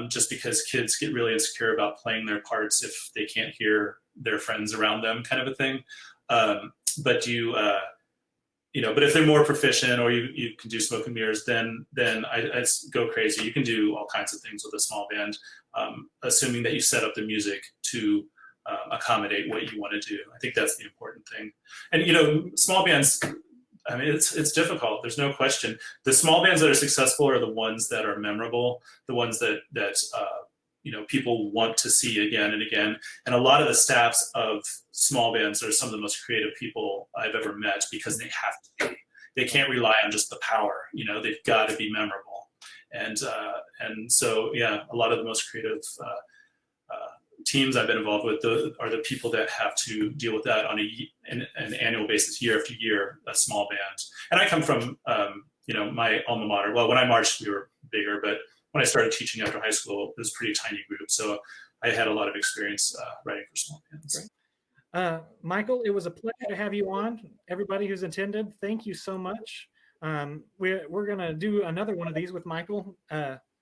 just because kids get really insecure about playing their parts if they can't hear their friends around them, kind of a thing. But if they're more proficient, or you can do smoke and mirrors, then I go crazy. You can do all kinds of things with a small band, assuming that you set up the music to accommodate what you want to do. I think that's the important thing. And small bands, I mean, it's difficult. There's no question. The small bands that are successful are the ones that are memorable, the ones that people want to see again and again. And a lot of the staffs of small bands are some of the most creative people I've ever met, because they have to be. They can't rely on just the power. They've got to be memorable. And so, yeah, a lot of the most creative teams I've been involved with are the people that have to deal with that on an annual basis, year after year, a small band. And I come from, my alma mater. Well, when I marched, we were bigger, but when I started teaching after high school, it was a pretty tiny group. So I had a lot of experience writing for small bands. Great. Michael, it was a pleasure to have you on. Everybody who's attended, thank you so much. We're going to do another one of these with Michael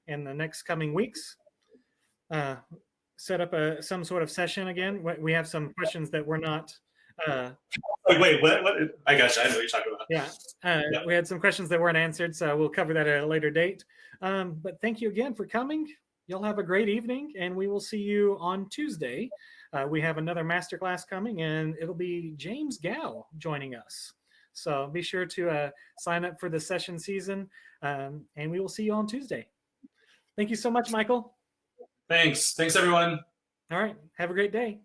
in the next coming weeks. Set up some sort of session again. We have some questions that were not. Wait, what? I got you. I know what you're talking about. Yeah. We had some questions that weren't answered, so we'll cover that at a later date. But thank you again for coming. You'll have a great evening, and we will see you on Tuesday. We have another masterclass coming, and it'll be James Gow joining us. So be sure to sign up for the session season, and we will see you on Tuesday. Thank you so much, Michael. Thanks, everyone. All right. Have a great day.